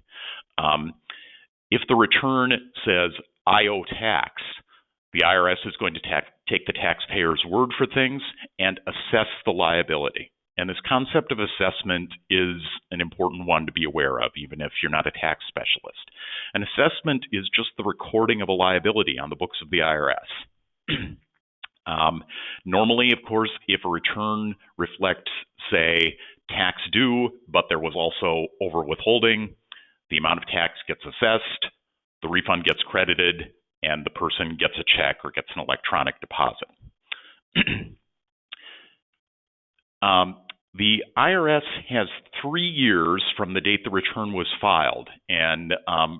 If the return says, I owe tax, the IRS is going to take the taxpayer's word for things and assess the liability. And this concept of assessment is an important one to be aware of, even if you're not a tax specialist. An assessment is just the recording of a liability on the books of the IRS. Normally, of course, if a return reflects, say, tax due, but there was also over withholding, the amount of tax gets assessed, the refund gets credited, and the person gets a check or gets an electronic deposit. The IRS has 3 years from the date the return was filed, and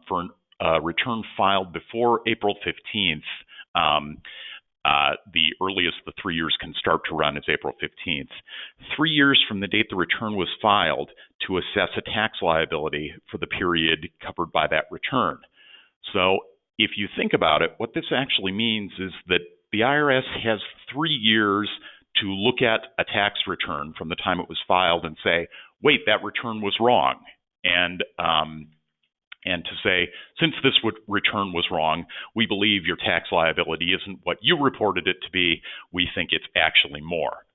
for a return filed before April 15th, the earliest the 3 years can start to run is April 15th. 3 years from the date the return was filed to assess a tax liability for the period covered by that return. So if you think about it, what this actually means is that the IRS has 3 years to look at a tax return from the time it was filed and say, wait, that return was wrong. And to say, since this return was wrong, we believe your tax liability isn't what you reported it to be. We think it's actually more.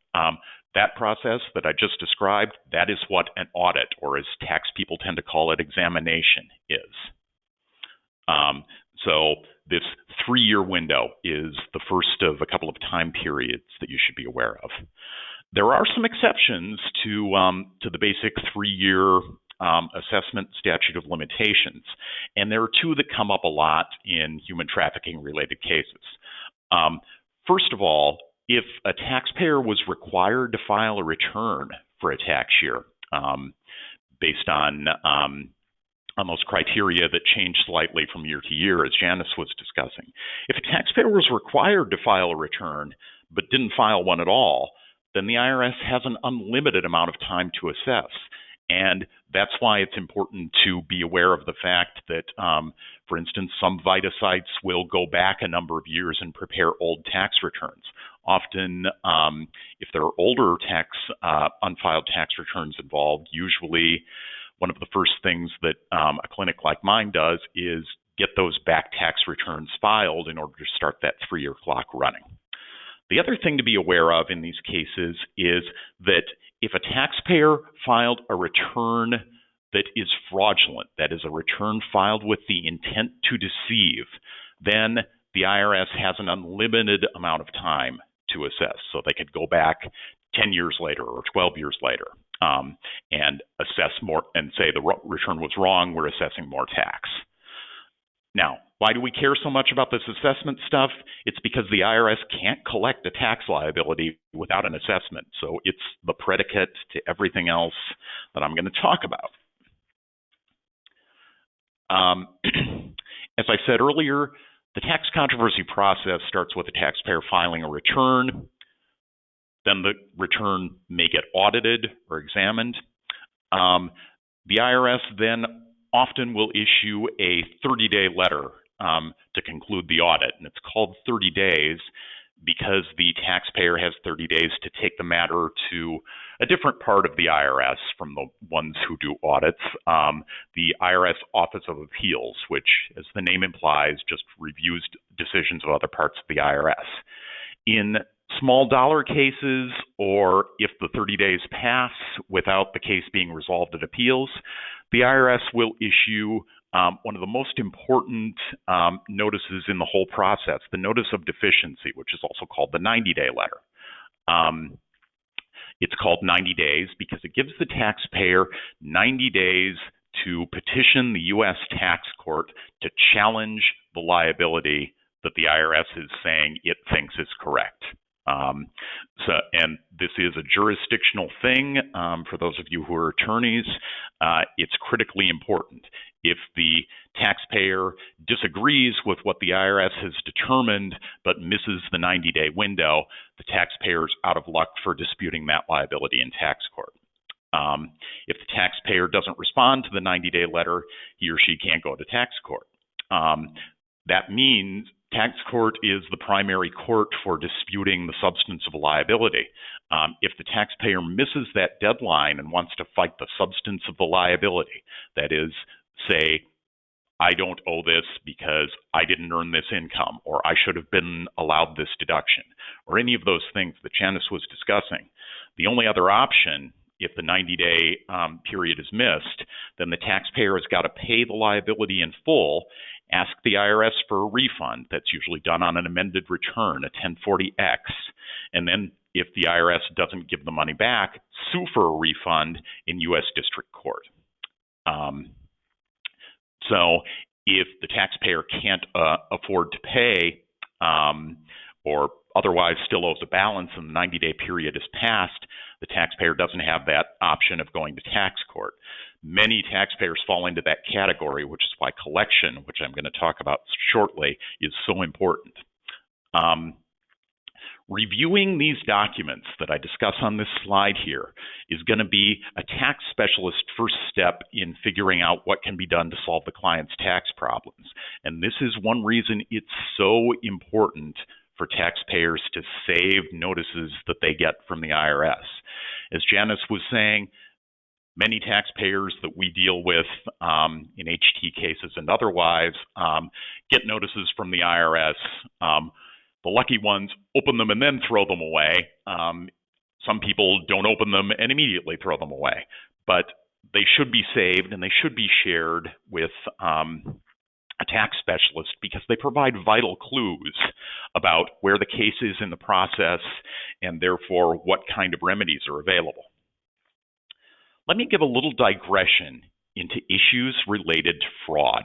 That process that I just described, that is what an audit, or as tax people tend to call it, examination is. So this 3-year window is the first of a couple of time periods that you should be aware of. There are some exceptions to the basic 3-year assessment statute of limitations, and there are 2 that come up a lot in human trafficking related cases. First of all, if a taxpayer was required to file a return for a tax year based on those criteria that change slightly from year to year, as Janice was discussing, if a taxpayer was required to file a return but didn't file one at all, then the IRS has an unlimited amount of time to assess. And that's why it's important to be aware of the fact that, for instance, some VITA sites will go back a number of years and prepare old tax returns. Often, if there are older unfiled tax returns involved, usually one of the first things that a clinic like mine does is get those back tax returns filed in order to start that 3-year clock running. The other thing to be aware of in these cases is that if a taxpayer filed a return that is fraudulent, that is a return filed with the intent to deceive, then the IRS has an unlimited amount of time to assess. So they could go back 10 years later or 12 years later and assess more and say the return was wrong, we're assessing more tax. Now, why do we care so much about this assessment stuff? It's because the IRS can't collect a tax liability without an assessment. So it's the predicate to everything else that I'm going to talk about. As I said earlier, the tax controversy process starts with the taxpayer filing a return. Then the return may get audited or examined. The IRS then often will issue a 30-day letter to conclude the audit. And it's called 30 days because the taxpayer has 30 days to take the matter to a different part of the IRS from the ones who do audits, the IRS Office of Appeals, which, as the name implies, just reviews decisions of other parts of the IRS. In small dollar cases, or if the 30 days pass without the case being resolved at appeals, the IRS will issue one of the most important notices in the whole process, the notice of deficiency, which is also called the 90-day letter. It's called 90 days because it gives the taxpayer 90 days to petition the U.S. tax court to challenge the liability that the IRS is saying it thinks is correct. And this is a jurisdictional thing. For those of you who are attorneys, it's critically important. If the taxpayer disagrees with what the IRS has determined but misses the 90-day window, the taxpayer's out of luck for disputing that liability in tax court. If the taxpayer doesn't respond to the 90-day letter, he or she can't go to tax court. That means tax court is the primary court for disputing the substance of a liability. If the taxpayer misses that deadline and wants to fight the substance of the liability, that is, say, I don't owe this because I didn't earn this income, or I should have been allowed this deduction, or any of those things that Janice was discussing, the only other option, if the 90-day period is missed, then the taxpayer has got to pay the liability in full, ask the IRS for a refund. That's usually done on an amended return, a 1040X. And then if the IRS doesn't give the money back, sue for a refund in U.S. District Court. So if the taxpayer can't afford to pay or otherwise still owes a balance and the 90-day period is passed, the taxpayer doesn't have that option of going to tax court. Many taxpayers fall into that category, which is why collection, which I'm going to talk about shortly, is so important. Reviewing these documents that I discuss on this slide here is going to be a tax specialist's first step in figuring out what can be done to solve the client's tax problems. And this is one reason it's so important for taxpayers to save notices that they get from the IRS. As Janice was saying, many taxpayers that we deal with in HT cases and otherwise get notices from the IRS. The lucky ones open them and then throw them away. some people don't open them and immediately throw them away, but they should be saved and they should be shared with a tax specialist because they provide vital clues about where the case is in the process and therefore what kind of remedies are available. Let me give a little digression into issues related to fraud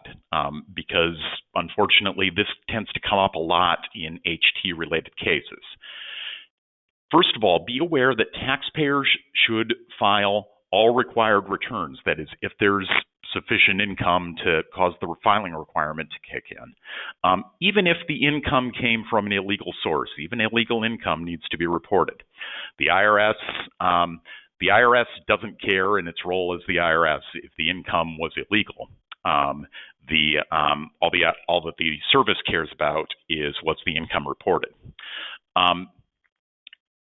because unfortunately this tends to come up a lot in HT related cases. First of all, be aware that taxpayers should file all required returns. That is, if there's sufficient income to cause the filing requirement to kick in. Even if the income came from an illegal source, even illegal income needs to be reported. The IRS doesn't care in its role as the IRS if the income was illegal. All that the service cares about is what's the income reported.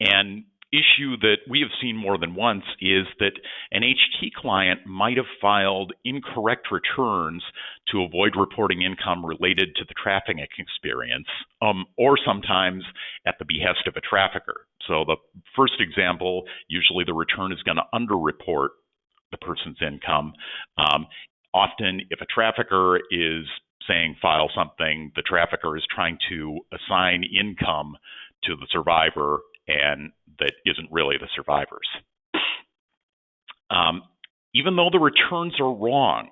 An issue that we have seen more than once is that an HT client might have filed incorrect returns to avoid reporting income related to the trafficking experience, or sometimes at the behest of a trafficker. So the first example, usually the return is going to underreport the person's income. Often, if a trafficker is saying file something, the trafficker is trying to assign income to the survivor and that isn't really the survivor's. Even though the returns are wrong,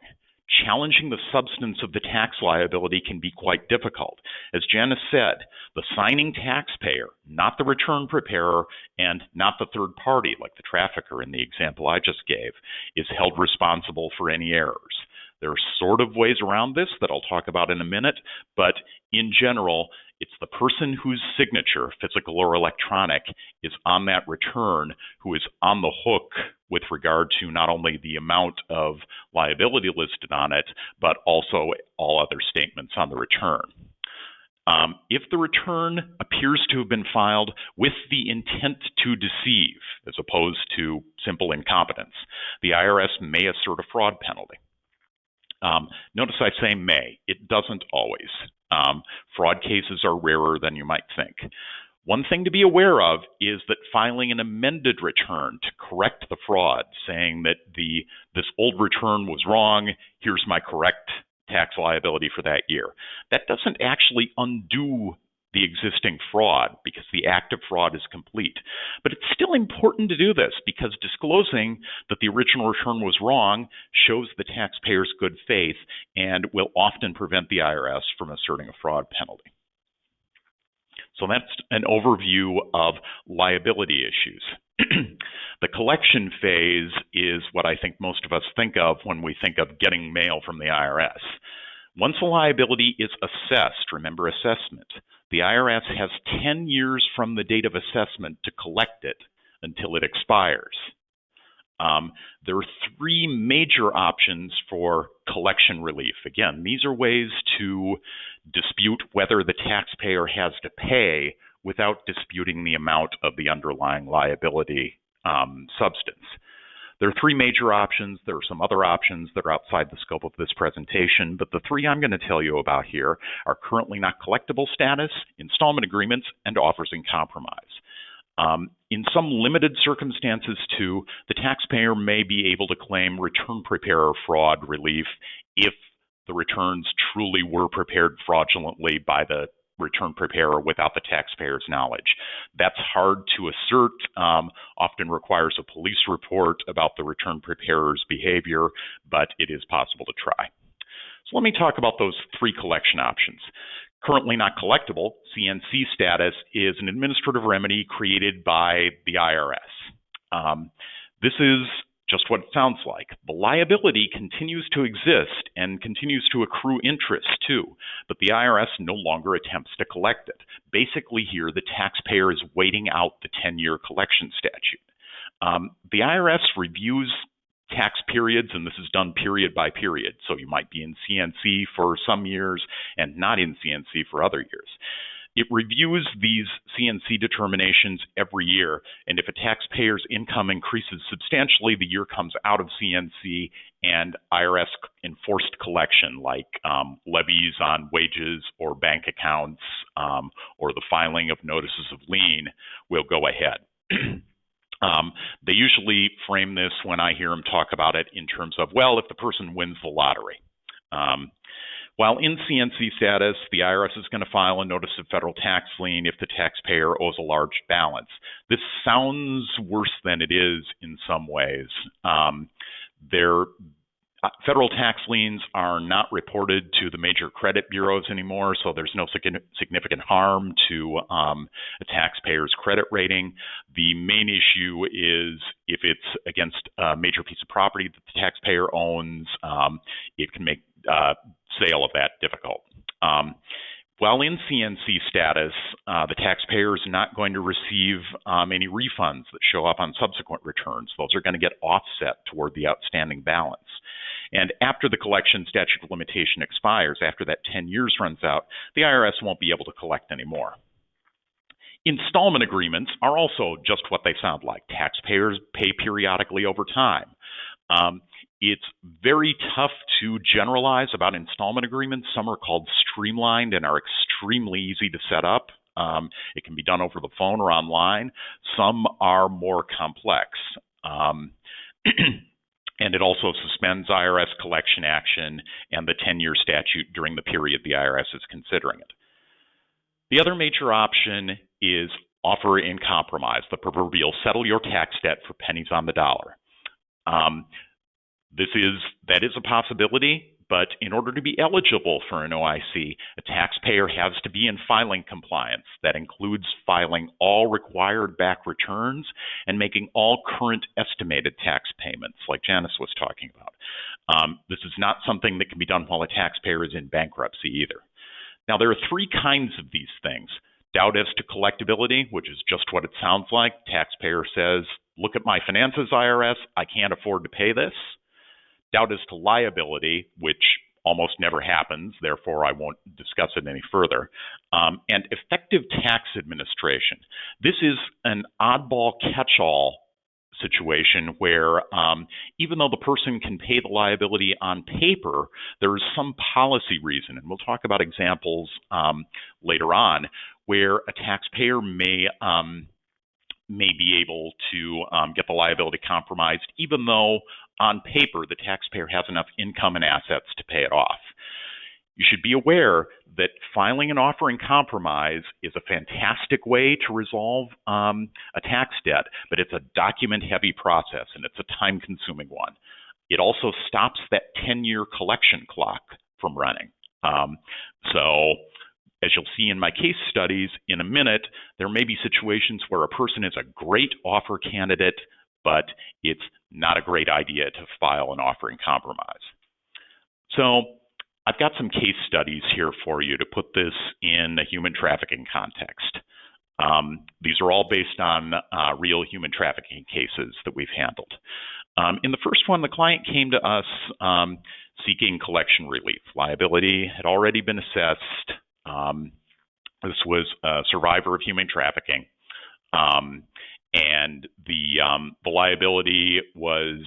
challenging the substance of the tax liability can be quite difficult. As Janice said, the signing taxpayer, not the return preparer and not the third party, like the trafficker in the example I just gave, is held responsible for any errors. There are sort of ways around this that I'll talk about in a minute, but in general, it's the person whose signature, physical or electronic, is on that return who is on the hook with regard to not only the amount of liability listed on it, but also all other statements on the return. If the return appears to have been filed with the intent to deceive, as opposed to simple incompetence, the IRS may assert a fraud penalty. Notice I say may. It doesn't always. Fraud cases are rarer than you might think. One thing to be aware of is that filing an amended return to correct the fraud, saying that this old return was wrong, here's my correct tax liability for that year. That doesn't actually undo the existing fraud because the act of fraud is complete. But it's still important to do this because disclosing that the original return was wrong shows the taxpayer's good faith and will often prevent the IRS from asserting a fraud penalty. So that's an overview of liability issues. The collection phase is what I think most of us think of when we think of getting mail from the IRS. Once a liability is assessed, remember assessment, the IRS has 10 years from the date of assessment to collect it until it expires. There are three major options for collection relief. Again, these are ways to dispute whether the taxpayer has to pay without disputing the amount of the underlying liability substance. There are three major options. There are some other options that are outside the scope of this presentation, but the three I'm going to tell you about here are currently not collectible status, installment agreements, and offers in compromise. In some limited circumstances, too, the taxpayer may be able to claim return preparer fraud relief if the returns truly were prepared fraudulently by the return preparer without the taxpayer's knowledge. That's hard to assert, often requires a police report about the return preparer's behavior, but it is possible to try. So let me talk about those three collection options. Currently not collectible, CNC status is an administrative remedy created by the IRS. This is just what it sounds like. The liability continues to exist and continues to accrue interest too, but the IRS no longer attempts to collect it. Basically here, the taxpayer is waiting out the 10-year collection statute. The IRS reviews tax periods, and this is done period by period. So you might be in CNC for some years and not in CNC for other years. It reviews these CNC determinations every year, and if a taxpayer's income increases substantially, the year comes out of CNC and IRS enforced collection like levies on wages or bank accounts or the filing of notices of lien will go ahead. They usually frame this when I hear them talk about it in terms of, well, if the person wins the lottery. While in CNC status, the IRS is going to file a notice of federal tax lien if the taxpayer owes a large balance. This sounds worse than it is in some ways. Federal tax liens are not reported to the major credit bureaus anymore, so there's no significant harm to a taxpayer's credit rating. The main issue is if it's against a major piece of property that the taxpayer owns, it can make sale of that difficult. While in CNC status, the taxpayer is not going to receive any refunds that show up on subsequent returns. Those are going to get offset toward the outstanding balance. And after the collection statute of limitation expires, after that 10 years runs out, the IRS won't be able to collect anymore. Installment agreements are also just what they sound like. Taxpayers pay periodically over time. It's very tough to generalize about installment agreements. Some are called streamlined and are extremely easy to set up. It can be done over the phone or online. Some are more complex. And it also suspends IRS collection action and the 10-year statute during the period the IRS is considering it. The other major option is offer in compromise, the proverbial settle your tax debt for pennies on the dollar. That is a possibility, but in order to be eligible for an OIC, a taxpayer has to be in filing compliance. That includes filing all required back returns and making all current estimated tax payments, like Janice was talking about. This is not something that can be done while a taxpayer is in bankruptcy either. Now, there are three kinds of these things. Doubt as to collectability, which is just what it sounds like. Taxpayer says, look at my finances, IRS, I can't afford to pay this. Doubt as to liability, which almost never happens, therefore I won't discuss it any further. And effective tax administration. This is an oddball catch-all situation where even though the person can pay the liability on paper, there is some policy reason, and we'll talk about examples later on, where a taxpayer may be able to get the liability compromised, even though on paper the taxpayer has enough income and assets to pay it off. You should be aware that filing an offer in compromise is a fantastic way to resolve a tax debt, but it's a document-heavy process and it's a time-consuming one. It also stops that 10-year collection clock from running. So, as you'll see in my case studies in a minute, there may be situations where a person is a great offer candidate, but it's not a great idea to file an offer in compromise. So I've got some case studies here for you to put this in a human trafficking context. These are all based on real human trafficking cases that we've handled. In the first one, the client came to us seeking collection relief. Liability had already been assessed. This was a survivor of human trafficking. And the liability was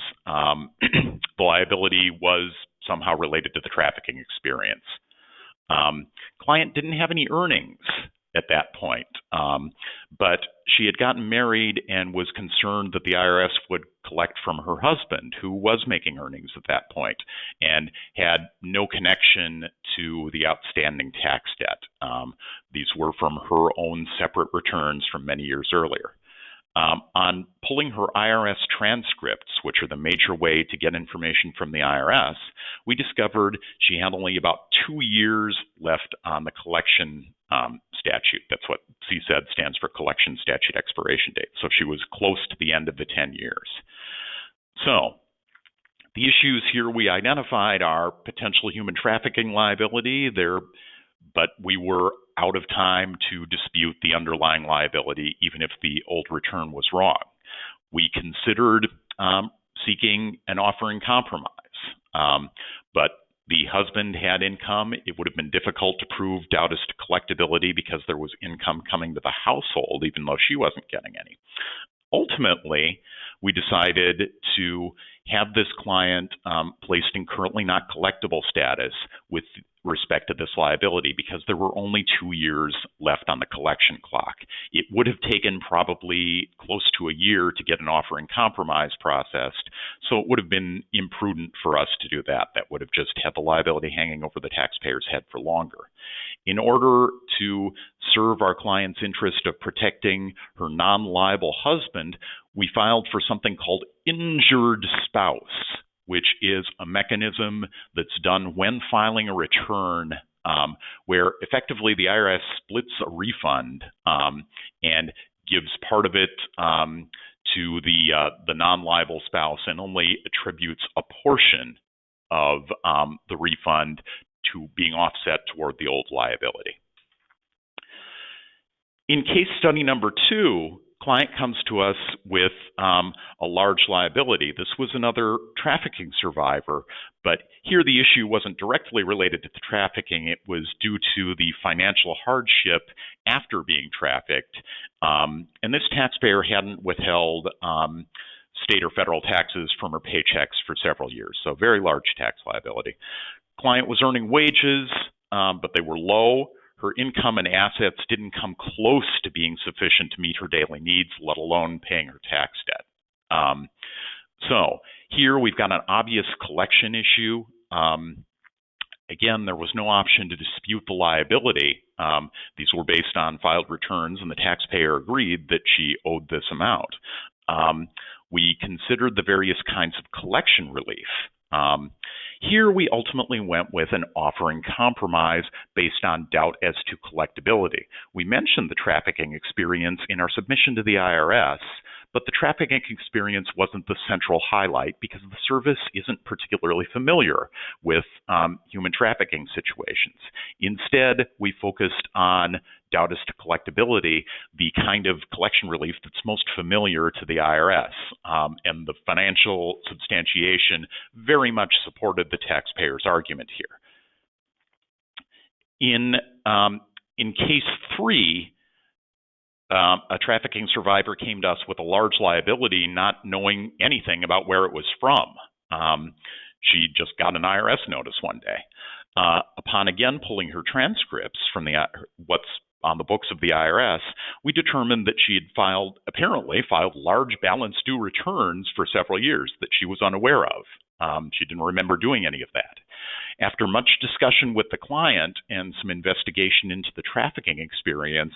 somehow related to the trafficking experience. Client didn't have any earnings at that point, but she had gotten married and was concerned that the IRS would collect from her husband, who was making earnings at that point and had no connection to the outstanding tax debt. These were from her own separate returns from many years earlier. On pulling her IRS transcripts, which are the major way to get information from the IRS, we discovered she had only about 2 years left on the collection statute. That's what CSED stands for, Collection Statute Expiration Date. So she was close to the end of the 10 years. So the issues here we identified are potential human trafficking liability, but we were out of time to dispute the underlying liability, even if the old return was wrong. We considered seeking an offer in compromise, but the husband had income. It would have been difficult to prove doubt as to collectability because there was income coming to the household, even though she wasn't getting any. Ultimately, we decided to have this client placed in currently not collectible status with respect to this liability because there were only 2 years left on the collection clock. It would have taken probably close to a year to get an offer in compromise processed, so it would have been imprudent for us to do that. That would have just had the liability hanging over the taxpayer's head for longer. In order to serve our client's interest of protecting her non-liable husband, we filed for something called injured spouse, which is a mechanism that's done when filing a return where effectively the IRS splits a refund and gives part of it to the non-liable spouse and only attributes a portion of the refund to being offset toward the old liability. In case study number 2, client comes to us with a large liability. This was another trafficking survivor, but here the issue wasn't directly related to the trafficking. It was due to the financial hardship after being trafficked. And this taxpayer hadn't withheld state or federal taxes from her paychecks for several years, so very large tax liability. Client was earning wages, but they were low. Her income and assets didn't come close to being sufficient to meet her daily needs, let alone paying her tax debt. So here we've got an obvious collection issue. Again, there was no option to dispute the liability. These were based on filed returns, and the taxpayer agreed that she owed this amount. We considered the various kinds of collection relief. Here we ultimately went with an offer in compromise based on doubt as to collectability. We mentioned the trafficking experience in our submission to the IRS, but the trafficking experience wasn't the central highlight because the service isn't particularly familiar with human trafficking situations. Instead, we focused on doubt as to collectability, the kind of collection relief that's most familiar to the IRS. And the financial substantiation very much supported the taxpayer's argument here. In case 3, a trafficking survivor came to us with a large liability, not knowing anything about where it was from. She just got an IRS notice one day. Upon again pulling her transcripts from what's on the books of the IRS, we determined that she had apparently filed large balance due returns for several years that she was unaware of. She didn't remember doing any of that. After much discussion with the client and some investigation into the trafficking experience,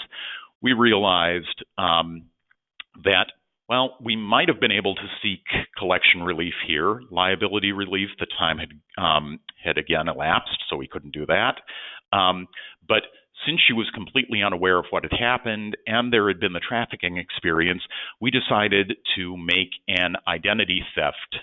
we realized that, well, we might have been able to seek collection relief here, liability relief. The time had again elapsed, so we couldn't do that. But since she was completely unaware of what had happened and there had been the trafficking experience, we decided to make an identity theft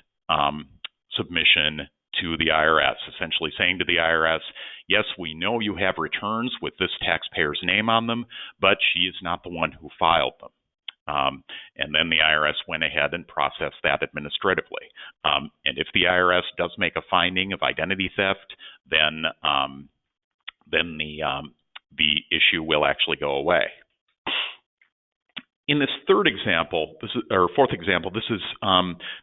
submission to the IRS, essentially saying to the IRS, yes, we know you have returns with this taxpayer's name on them, but she is not the one who filed them. And then the IRS went ahead and processed that administratively. And if the IRS does make a finding of identity theft, then the issue will actually go away. In this fourth example, this is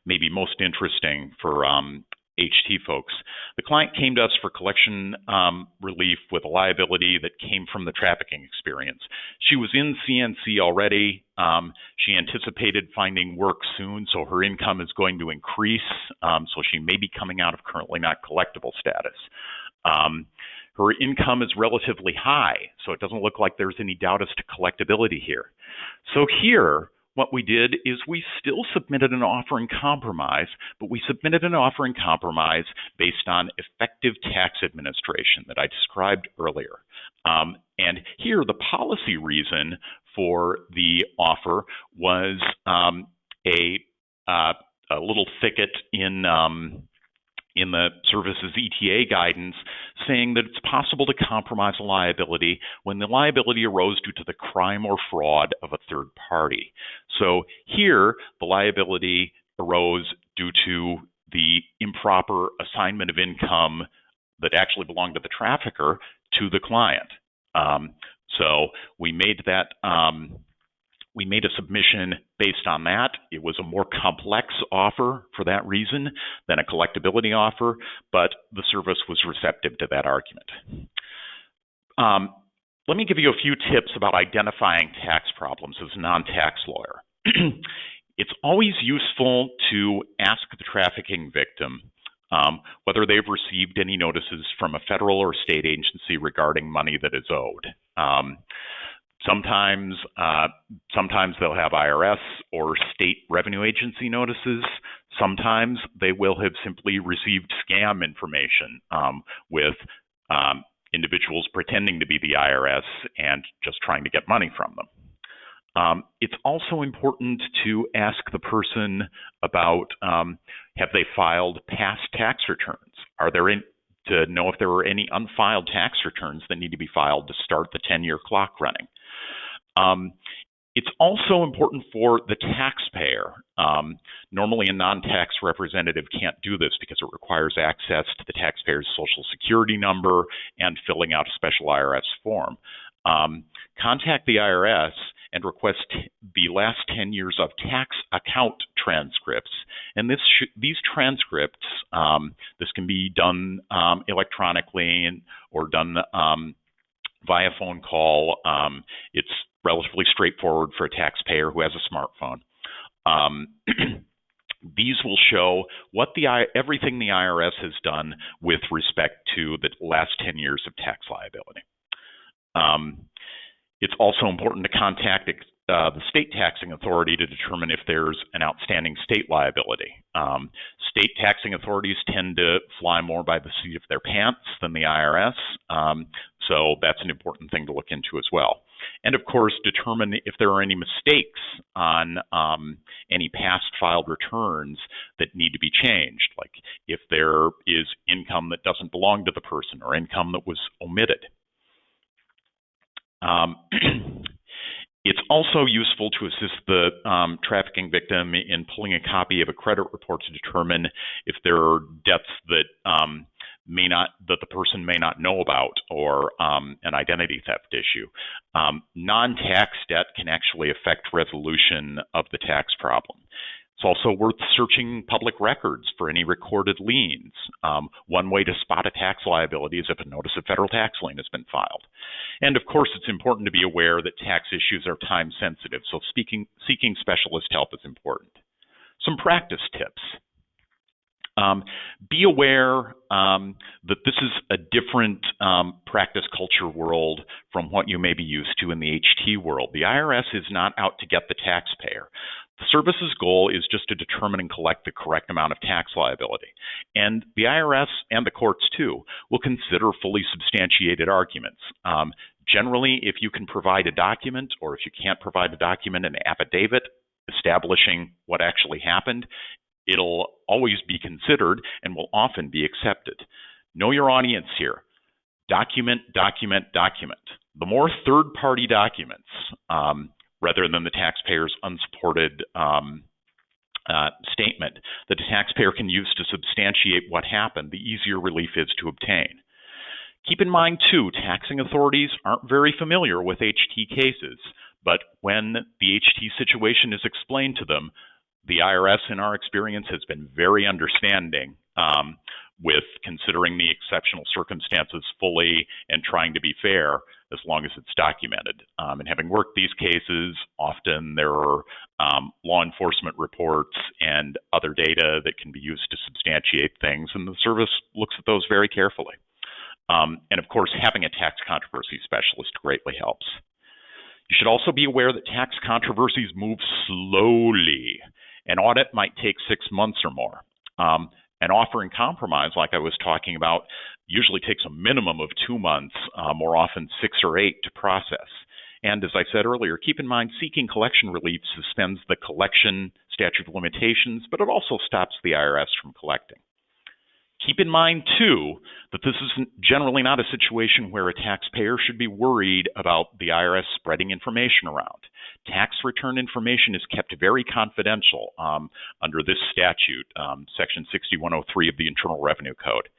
maybe most interesting for HT folks. The client came to us for collection relief with a liability that came from the trafficking experience. She was in CNC already. She anticipated finding work soon, so her income is going to increase. So she may be coming out of currently not collectible status. Her income is relatively high, so it doesn't look like there's any doubt as to collectability here. So here, what we did is we still submitted an offer in compromise, but we submitted an offer in compromise based on effective tax administration that I described earlier. And here, the policy reason for the offer was a little thicket in the service's ETA guidance saying that it's possible to compromise a liability when the liability arose due to the crime or fraud of a third party. So here, the liability arose due to the improper assignment of income that actually belonged to the trafficker to the client. So we made that We made a submission based on that. It was a more complex offer for that reason than a collectability offer, but the service was receptive to that argument. Let me give you a few tips about identifying tax problems as a non-tax lawyer. It's always useful to ask the trafficking victim whether they've received any notices from a federal or state agency regarding money that is owed. Sometimes they'll have IRS or state revenue agency notices. Sometimes they will have simply received scam information with individuals pretending to be the IRS and just trying to get money from them. It's also important to ask the person about have they filed past tax returns? To know if there are any unfiled tax returns that need to be filed to start the 10-year clock running. It's also important for the taxpayer. Normally a non-tax representative can't do this because it requires access to the taxpayer's social security number and filling out a special IRS form. Contact the IRS and request the last 10 years of tax account transcripts. And these transcripts, this can be done electronically or done via phone call. It's relatively straightforward for a taxpayer who has a smartphone. These will show what everything the IRS has done with respect to the last 10 years of tax liability. It's also important to contact the state taxing authority to determine if there's an outstanding state liability. State taxing authorities tend to fly more by the seat of their pants than the IRS, so that's an important thing to look into as well. And of course, determine if there are any mistakes on any past filed returns that need to be changed, like if there is income that doesn't belong to the person or income that was omitted. It's also useful to assist the trafficking victim in pulling a copy of a credit report to determine if there are debts that that the person may not know about, or an identity theft issue. Non-tax debt can actually affect resolution of the tax problem. It's also worth searching public records for any recorded liens. One way to spot a tax liability is if a notice of federal tax lien has been filed. And of course, it's important to be aware that tax issues are time sensitive, so seeking specialist help is important. Some practice tips. Be aware that this is a different practice culture world from what you may be used to in the HT world. The IRS is not out to get the taxpayer. The service's goal is just to determine and collect the correct amount of tax liability. And the IRS and the courts too will consider fully substantiated arguments. Generally, if you can provide a document, or if you can't provide a document, an affidavit establishing what actually happened, it'll always be considered and will often be accepted. Know your audience here. Document, document, document. The more third-party documents, rather than the taxpayer's unsupported statement that the taxpayer can use to substantiate what happened, the easier relief is to obtain. Keep in mind, too, taxing authorities aren't very familiar with HT cases, but when the HT situation is explained to them, the IRS, in our experience, has been very understanding with considering the exceptional circumstances fully and trying to be fair as long as it's documented. And having worked these cases, often there are law enforcement reports and other data that can be used to substantiate things, and the service looks at those very carefully. And of course, having a tax controversy specialist greatly helps. You should also be aware that tax controversies move slowly. An audit might take 6 months or more. An offer in compromise, like I was talking about, usually takes a minimum of 2 months, more often 6 or 8 to process. And as I said earlier, keep in mind seeking collection relief suspends the collection statute of limitations, but it also stops the IRS from collecting. Keep in mind, too, that this is generally not a situation where a taxpayer should be worried about the IRS spreading information around. Tax return information is kept very confidential under this statute, Section 6103 of the Internal Revenue Code.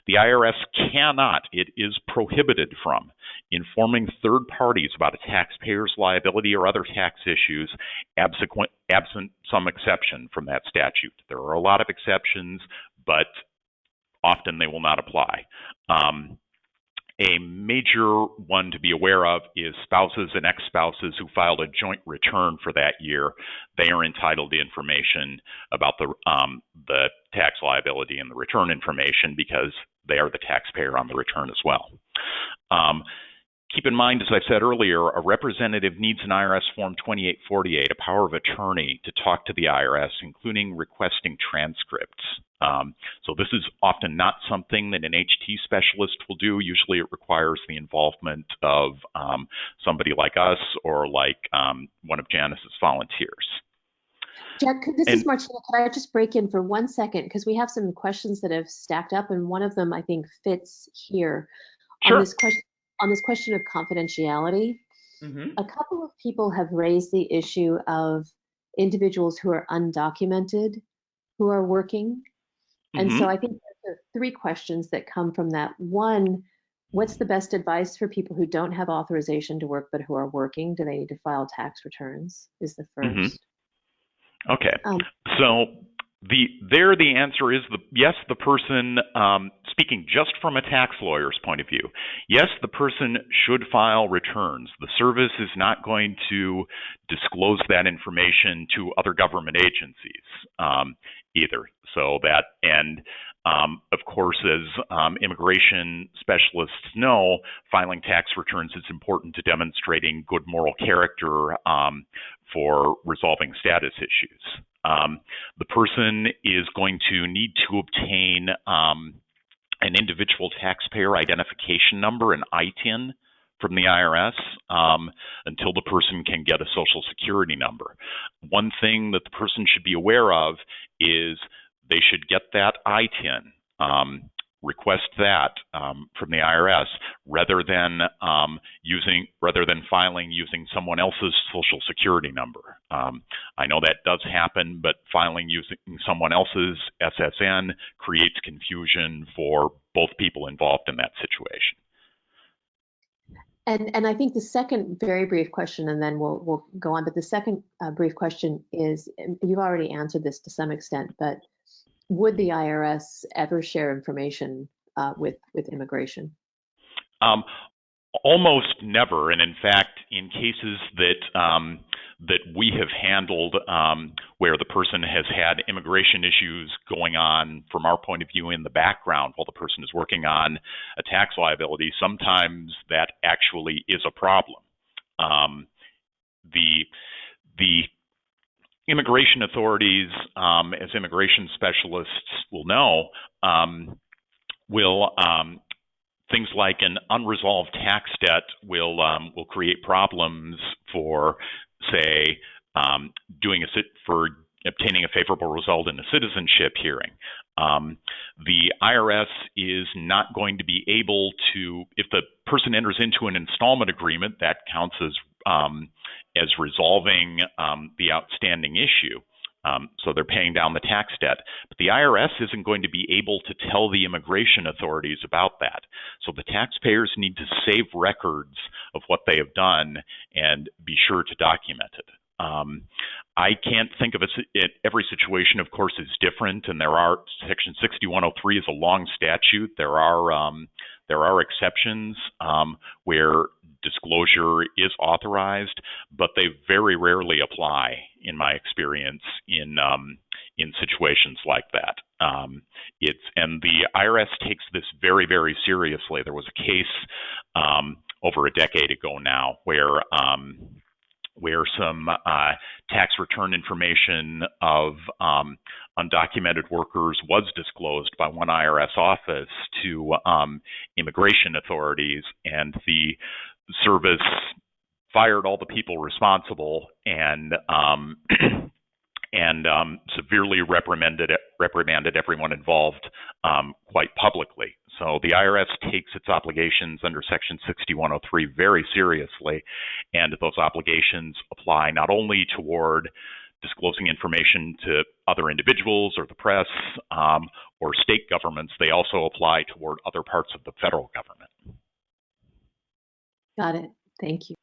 The IRS cannot, it is prohibited from, informing third parties about a taxpayer's liability or other tax issues absent some exception from that statute. There are a lot of exceptions, but often they will not apply. A major one to be aware of is spouses and ex-spouses who filed a joint return for that year. They are entitled to information about the tax liability and the return information because they are the taxpayer on the return as well. Keep in mind, as I said earlier, a representative needs an IRS Form 2848, a power of attorney, to talk to the IRS, including requesting transcripts. So this is often not something that an HT specialist will do. Usually it requires the involvement of somebody like us or like one of Janice's volunteers. Jack, this is Martina. Could I just break in for 1 second? Because we have some questions that have stacked up, and one of them I think fits here. Sure. On this question of confidentiality. Mm-hmm. A couple of people have raised the issue of individuals who are undocumented who are working. And mm-hmm. So I think there are 3 questions that come from that. One, what's the best advice for people who don't have authorization to work but who are working? Do they need to file tax returns? Is the first. Mm-hmm. Okay. So the answer is yes, the person, speaking just from a tax lawyer's point of view, yes, the person should file returns. The service is not going to disclose that information to other government agencies either. So that, and of course, as immigration specialists know, filing tax returns is important to demonstrating good moral character for resolving status issues. The person is going to need to obtain an individual taxpayer identification number, an ITIN, from the IRS until the person can get a Social Security number. One thing that the person should be aware of is they should get that ITIN, request that from the IRS rather than filing using someone else's Social Security number. I know that does happen, but filing using someone else's SSN creates confusion for both people involved in that situation. And I think the second very brief question, and then we'll go on, but the second brief question is, you've already answered this to some extent, but would the IRS ever share information with immigration? Almost never, and in fact, in cases that we have handled where the person has had immigration issues going on from our point of view in the background while the person is working on a tax liability, sometimes that actually is a problem. The immigration authorities, as immigration specialists will know, things like an unresolved tax debt will create problems for, say, obtaining a favorable result in a citizenship hearing. The IRS is not going to be able to, if the person enters into an installment agreement, that counts as resolving the outstanding issue. So they're paying down the tax debt. But the IRS isn't going to be able to tell the immigration authorities about that. So the taxpayers need to save records of what they have done and be sure to document it. I can't think of it. Every situation, of course, is different, and there are Section 6103 is a long statute. There are exceptions where disclosure is authorized, but they very rarely apply, in my experience, in situations like that. And the IRS takes this very, very seriously. There was a case over a decade ago now where some tax return information of undocumented workers was disclosed by one IRS office to immigration authorities, and the service fired all the people responsible and severely reprimanded everyone involved quite publicly. So the IRS takes its obligations under Section 6103 very seriously, and those obligations apply not only toward disclosing information to other individuals or the press or state governments, they also apply toward other parts of the federal government. Got it. Thank you.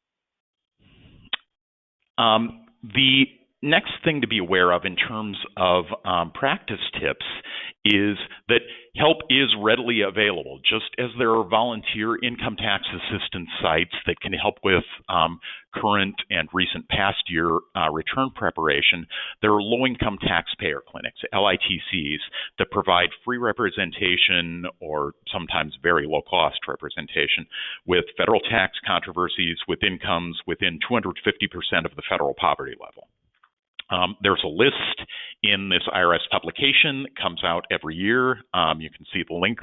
The next thing to be aware of in terms of practice tips is that help is readily available. Just as there are volunteer income tax assistance sites that can help with current and recent past year return preparation, there are low-income taxpayer clinics, LITCs, that provide free representation or sometimes very low-cost representation with federal tax controversies with incomes within 250% of the federal poverty level. There's a list in this IRS publication that comes out every year. You can see the link,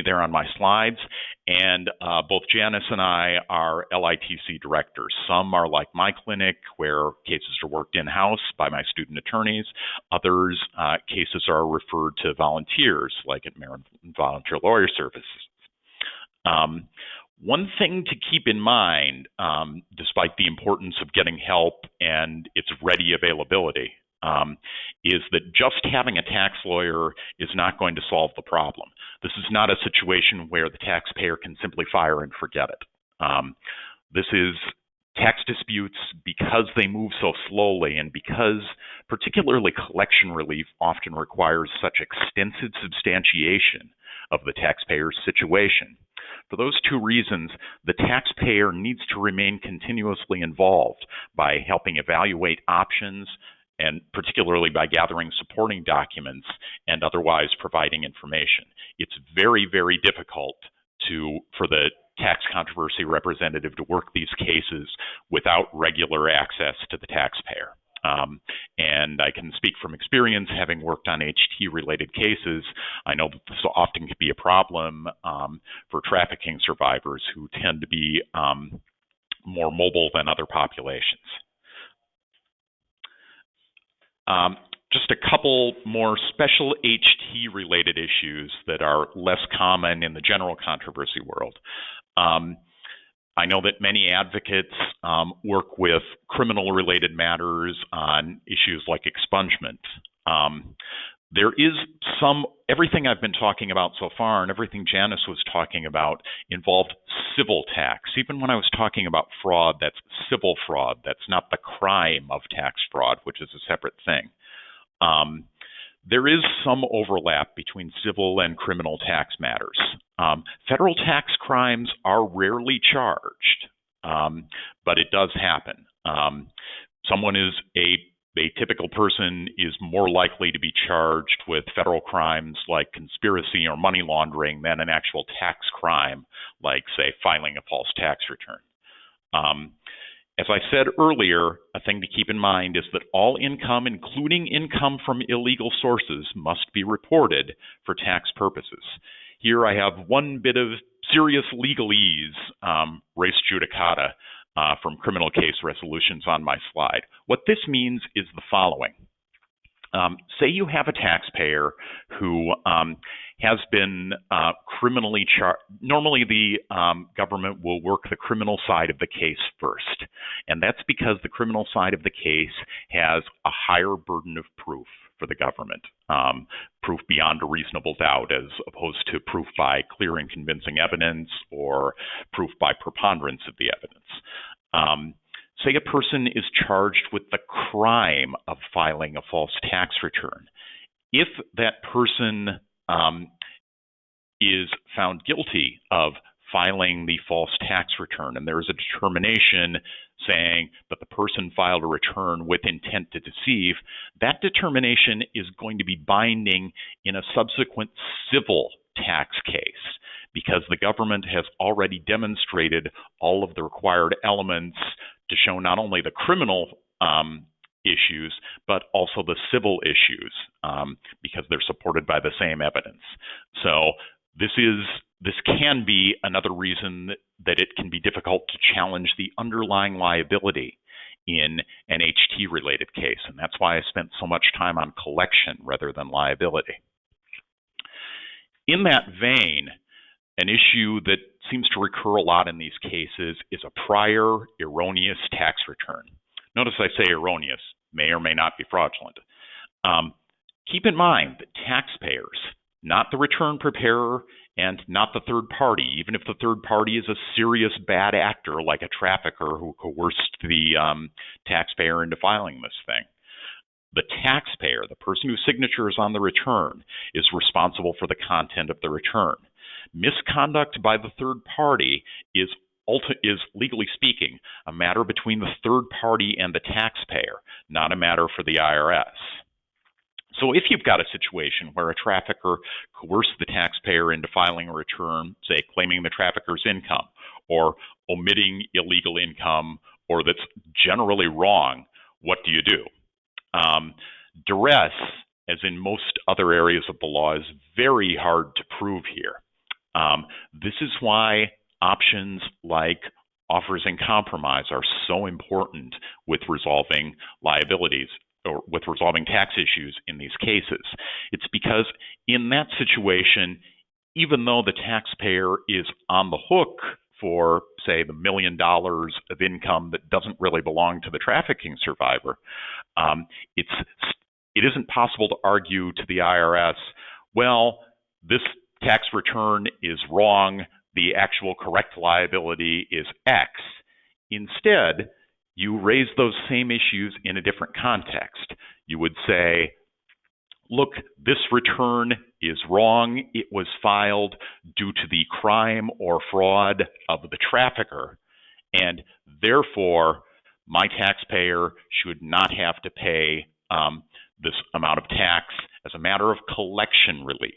there on my slides. And both Janice and I are LITC directors. Some are like my clinic, where cases are worked in-house by my student attorneys. Others, cases are referred to volunteers, like at Maryland Volunteer Lawyer Services. One thing to keep in mind, despite the importance of getting help and its ready availability, is that just having a tax lawyer is not going to solve the problem. This is not a situation where the taxpayer can simply fire and forget it. This is tax disputes, because they move so slowly and because particularly collection relief often requires such extensive substantiation of the taxpayer's situation. For those two reasons, the taxpayer needs to remain continuously involved by helping evaluate options, and particularly by gathering supporting documents and otherwise providing information. It's very, very difficult for the tax controversy representative to work these cases without regular access to the taxpayer. And I can speak from experience, having worked on HT-related cases. I know that this often can be a problem for trafficking survivors who tend to be more mobile than other populations. Just a couple more special HT-related issues that are less common in the general controversy world. I know that many advocates work with criminal-related matters on issues like expungement. There is everything I've been talking about so far and everything Janice was talking about involved civil tax. Even when I was talking about fraud, that's civil fraud. That's not the crime of tax fraud, which is a separate thing. There is some overlap between civil and criminal tax matters. Federal tax crimes are rarely charged, but it does happen. A typical person is more likely to be charged with federal crimes like conspiracy or money laundering than an actual tax crime, like, say, filing a false tax return. As I said earlier, a thing to keep in mind is that all income, including income from illegal sources, must be reported for tax purposes. Here I have one bit of serious legalese, res judicata, from criminal case resolutions on my slide. What this means is the following. Say you have a taxpayer who has been criminally charged. Normally the government will work the criminal side of the case first, and that's because the criminal side of the case has a higher burden of proof for the government, proof beyond a reasonable doubt, as opposed to proof by clear and convincing evidence or proof by preponderance of the evidence. Say a person is charged with the crime of filing a false tax return. If that person is found guilty of filing the false tax return, and there is a determination saying that the person filed a return with intent to deceive, that determination is going to be binding in a subsequent civil tax case, because the government has already demonstrated all of the required elements to show not only the criminal issues, but also the civil issues, because they're supported by the same evidence. So this can be another reason that it can be difficult to challenge the underlying liability in an HT-related case, and that's why I spent so much time on collection rather than liability. In that vein, an issue that seems to recur a lot in these cases is a prior erroneous tax return. Notice I say erroneous, may or may not be fraudulent. Keep in mind that taxpayers, not the return preparer and not the third party, even if the third party is a serious bad actor like a trafficker who coerced the taxpayer into filing this thing. The taxpayer, the person whose signature is on the return, is responsible for the content of the return. Misconduct by the third party is legally speaking a matter between the third party and the taxpayer, not a matter for the IRS. So if you've got a situation where a trafficker coerced the taxpayer into filing a return, say claiming the trafficker's income, or omitting illegal income, or that's generally wrong, what do you do? Duress, as in most other areas of the law, is very hard to prove here. This is why options like offers in compromise are so important with resolving liabilities or with resolving tax issues in these cases. It's because in that situation, even though the taxpayer is on the hook for, say, the $1 million of income that doesn't really belong to the trafficking survivor, it isn't possible to argue to the IRS, well, this tax return is wrong, the actual correct liability is X. Instead, you raise those same issues in a different context. You would say, look, this return is wrong. It was filed due to the crime or fraud of the trafficker, and therefore, my taxpayer should not have to pay this amount of tax as a matter of collection relief.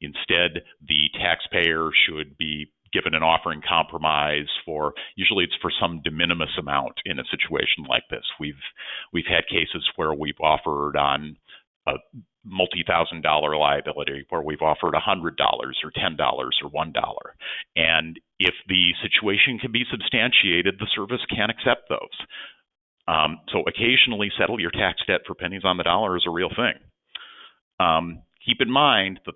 Instead, the taxpayer should be given an offer in compromise for, usually it's for some de minimis amount in a situation like this. We've had cases where we've offered on a multi-$1,000 liability where we've offered $100 or $10 or $1. And if the situation can be substantiated, the service can accept those. So occasionally settle your tax debt for pennies on the dollar is a real thing. Keep in mind that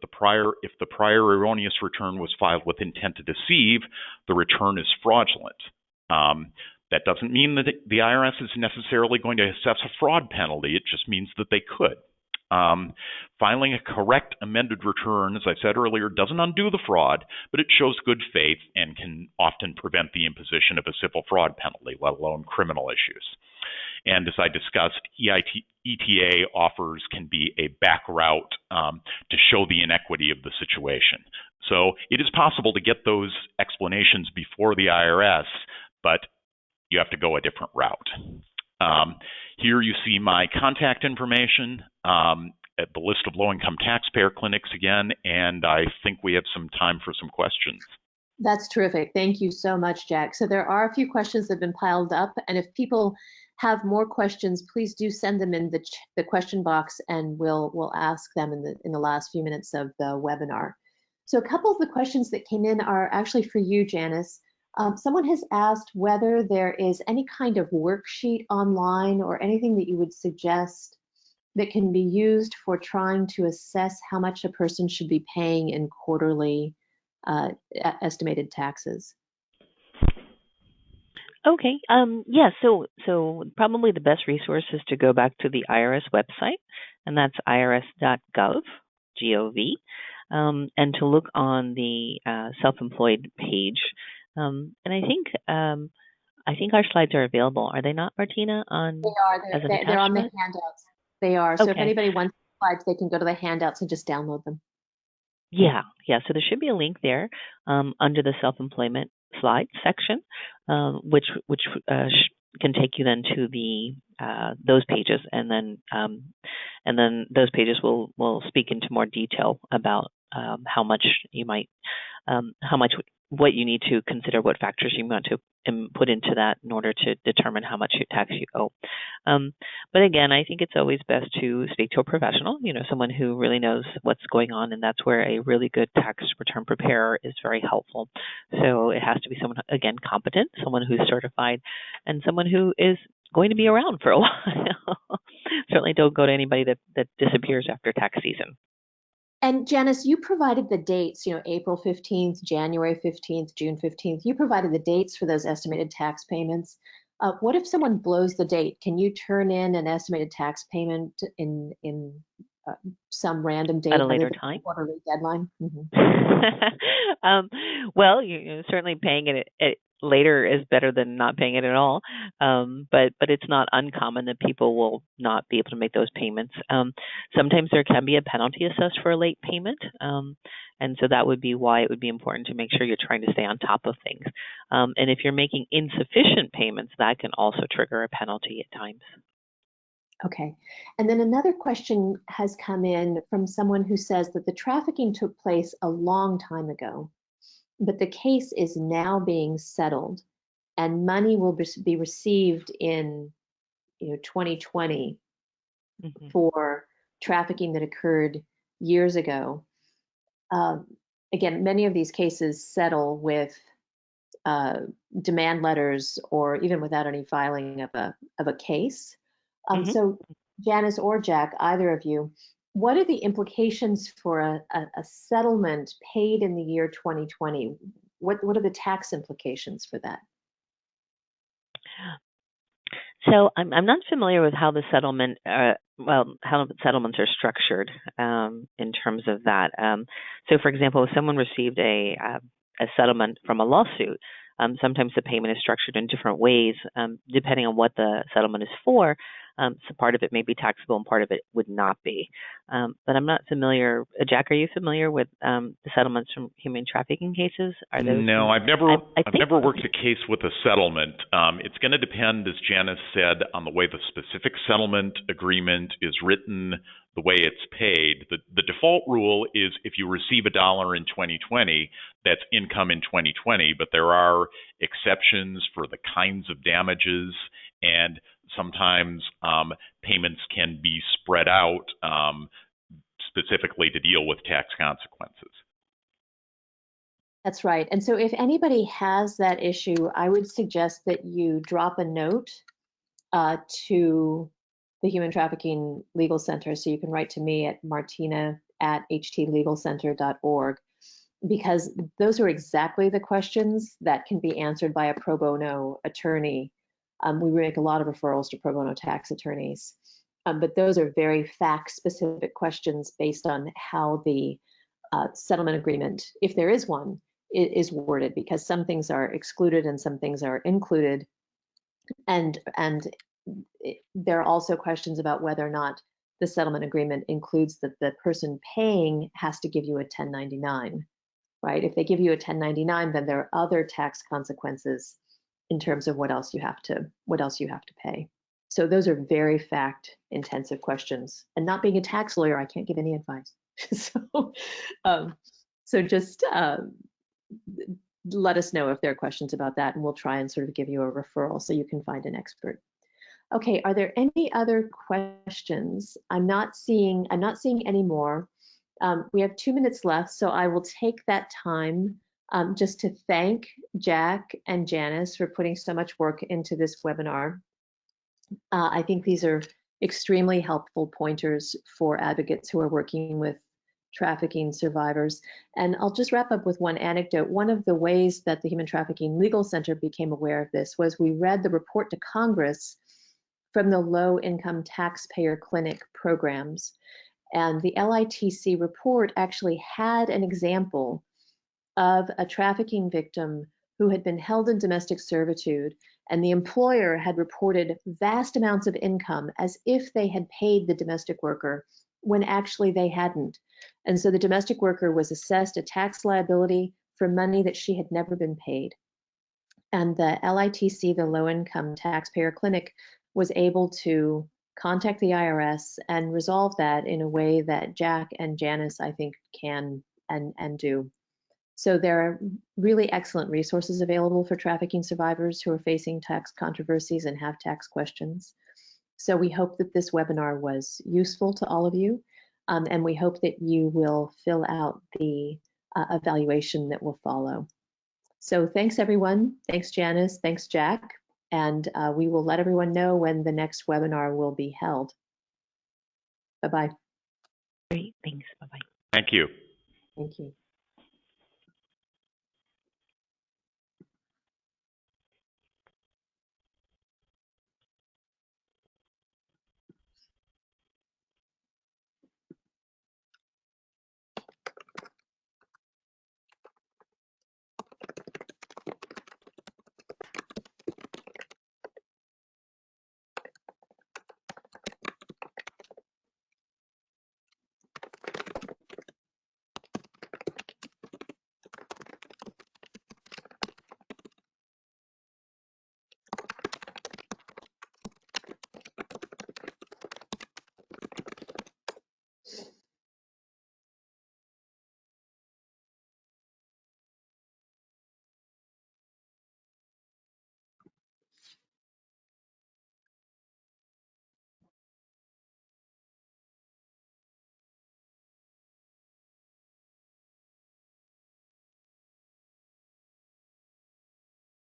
if the prior erroneous return was filed with intent to deceive, the return is fraudulent. That doesn't mean that the IRS is necessarily going to assess a fraud penalty. It just means that they could. Filing a correct amended return, as I said earlier, doesn't undo the fraud, but it shows good faith and can often prevent the imposition of a civil fraud penalty, let alone criminal issues. And as I discussed, ETA offers can be a back route to show the inequity of the situation. So it is possible to get those explanations before the IRS, but you have to go a different route. Here you see my contact information at the list of low-income taxpayer clinics again, and I think we have some time for some questions. That's terrific. Thank you so much, Jack. So there are a few questions that have been piled up, and if people have more questions, please do send them in the question box, and we'll ask them in the last few minutes of the webinar. So a couple of the questions that came in are actually for you, Janice. Someone has asked whether there is any kind of worksheet online or anything that you would suggest that can be used for trying to assess how much a person should be paying in quarterly estimated taxes. Okay. Yeah. So probably the best resource is to go back to the IRS website, and that's irs.gov, G-O-V, and to look on the self-employed page. And I think our slides are available. Are they not, Martina? They are. They're on the handouts. They are. So if anybody wants slides, they can go to the handouts and just download them. Yeah. So there should be a link there under the self-employment slide section, which can take you then to the those pages, and then those pages will speak into more detail about how much you might, what you need to consider, what factors you want to put into that in order to determine how much tax you owe. But again, I think it's always best to speak to a professional, someone who really knows what's going on, and that's where a really good tax return preparer is very helpful. So it has to be someone, again, competent, someone who's certified, and someone who is going to be around for a while. Certainly don't go to anybody that disappears after tax season. And Janice, you provided the dates, April 15th, January 15th, June 15th. You provided the dates for those estimated tax payments. What if someone blows the date? Can you turn in an estimated tax payment in some random date At a other later than the time? quarterly deadline? Well, certainly paying it later is better than not paying it at all. But it's not uncommon that people will not be able to make those payments. Sometimes there can be a penalty assessed for a late payment. And so that would be why it would be important to make sure you're trying to stay on top of things. And if you're making insufficient payments, that can also trigger a penalty at times. Okay. And then another question has come in from someone who says that the trafficking took place a long time ago, but the case is now being settled and money will be received in 2020 for trafficking that occurred years ago. Again, many of these cases settle with demand letters or even without any filing of a case. So Janice or Jack, either of you, what are the implications for a settlement paid in the year 2020? What are the tax implications for that? So I'm not familiar with how the settlement, how settlements are structured in terms of that. So, for example, if someone received a settlement from a lawsuit, sometimes the payment is structured in different ways depending on what the settlement is for. So part of it may be taxable and part of it would not be. But I'm not familiar. Jack, are you familiar with the settlements from human trafficking cases? Are those? No, I've never worked a case with a settlement. It's going to depend, as Janice said, on the way the specific settlement agreement is written, the way it's paid. The default rule is if you receive $1 in 2020, that's income in 2020, but there are exceptions for the kinds of damages, and sometimes payments can be spread out specifically to deal with tax consequences. That's right. And so if anybody has that issue, I would suggest that you drop a note to the Human Trafficking Legal Center. So you can write to me at martina@htlegalcenter.org, because those are exactly the questions that can be answered by a pro bono attorney. We make a lot of referrals to pro bono tax attorneys, but those are very fact-specific questions based on how the settlement agreement, if there is one, is worded, because some things are excluded and some things are included. And there are also questions about whether or not the settlement agreement includes that the person paying has to give you a 1099, right? If they give you a 1099, then there are other tax consequences in terms of what else you have to pay. So those are very fact-intensive questions. And not being a tax lawyer, I can't give any advice. So just let us know if there are questions about that, and we'll try and sort of give you a referral so you can find an expert. Okay, are there any other questions? I'm not seeing any more. We have 2 minutes left, so I will take that time just to thank Jack and Janice for putting so much work into this webinar. I think these are extremely helpful pointers for advocates who are working with trafficking survivors. And I'll just wrap up with one anecdote. One of the ways that the Human Trafficking Legal Center became aware of this was we read the report to Congress from the Low Income Taxpayer Clinic programs. And the LITC report actually had an example of a trafficking victim who had been held in domestic servitude, and the employer had reported vast amounts of income as if they had paid the domestic worker when actually they hadn't. And so the domestic worker was assessed a tax liability for money that she had never been paid. And the LITC, the Low Income Taxpayer Clinic, was able to contact the IRS and resolve that in a way that Jack and Janice, I think, can and do. So there are really excellent resources available for trafficking survivors who are facing tax controversies and have tax questions. So we hope that this webinar was useful to all of you, and we hope that you will fill out the evaluation that will follow. So thanks everyone. Thanks Janice, thanks Jack, and we will let everyone know when the next webinar will be held. Bye-bye. Great, thanks, bye-bye. Thank you. Thank you.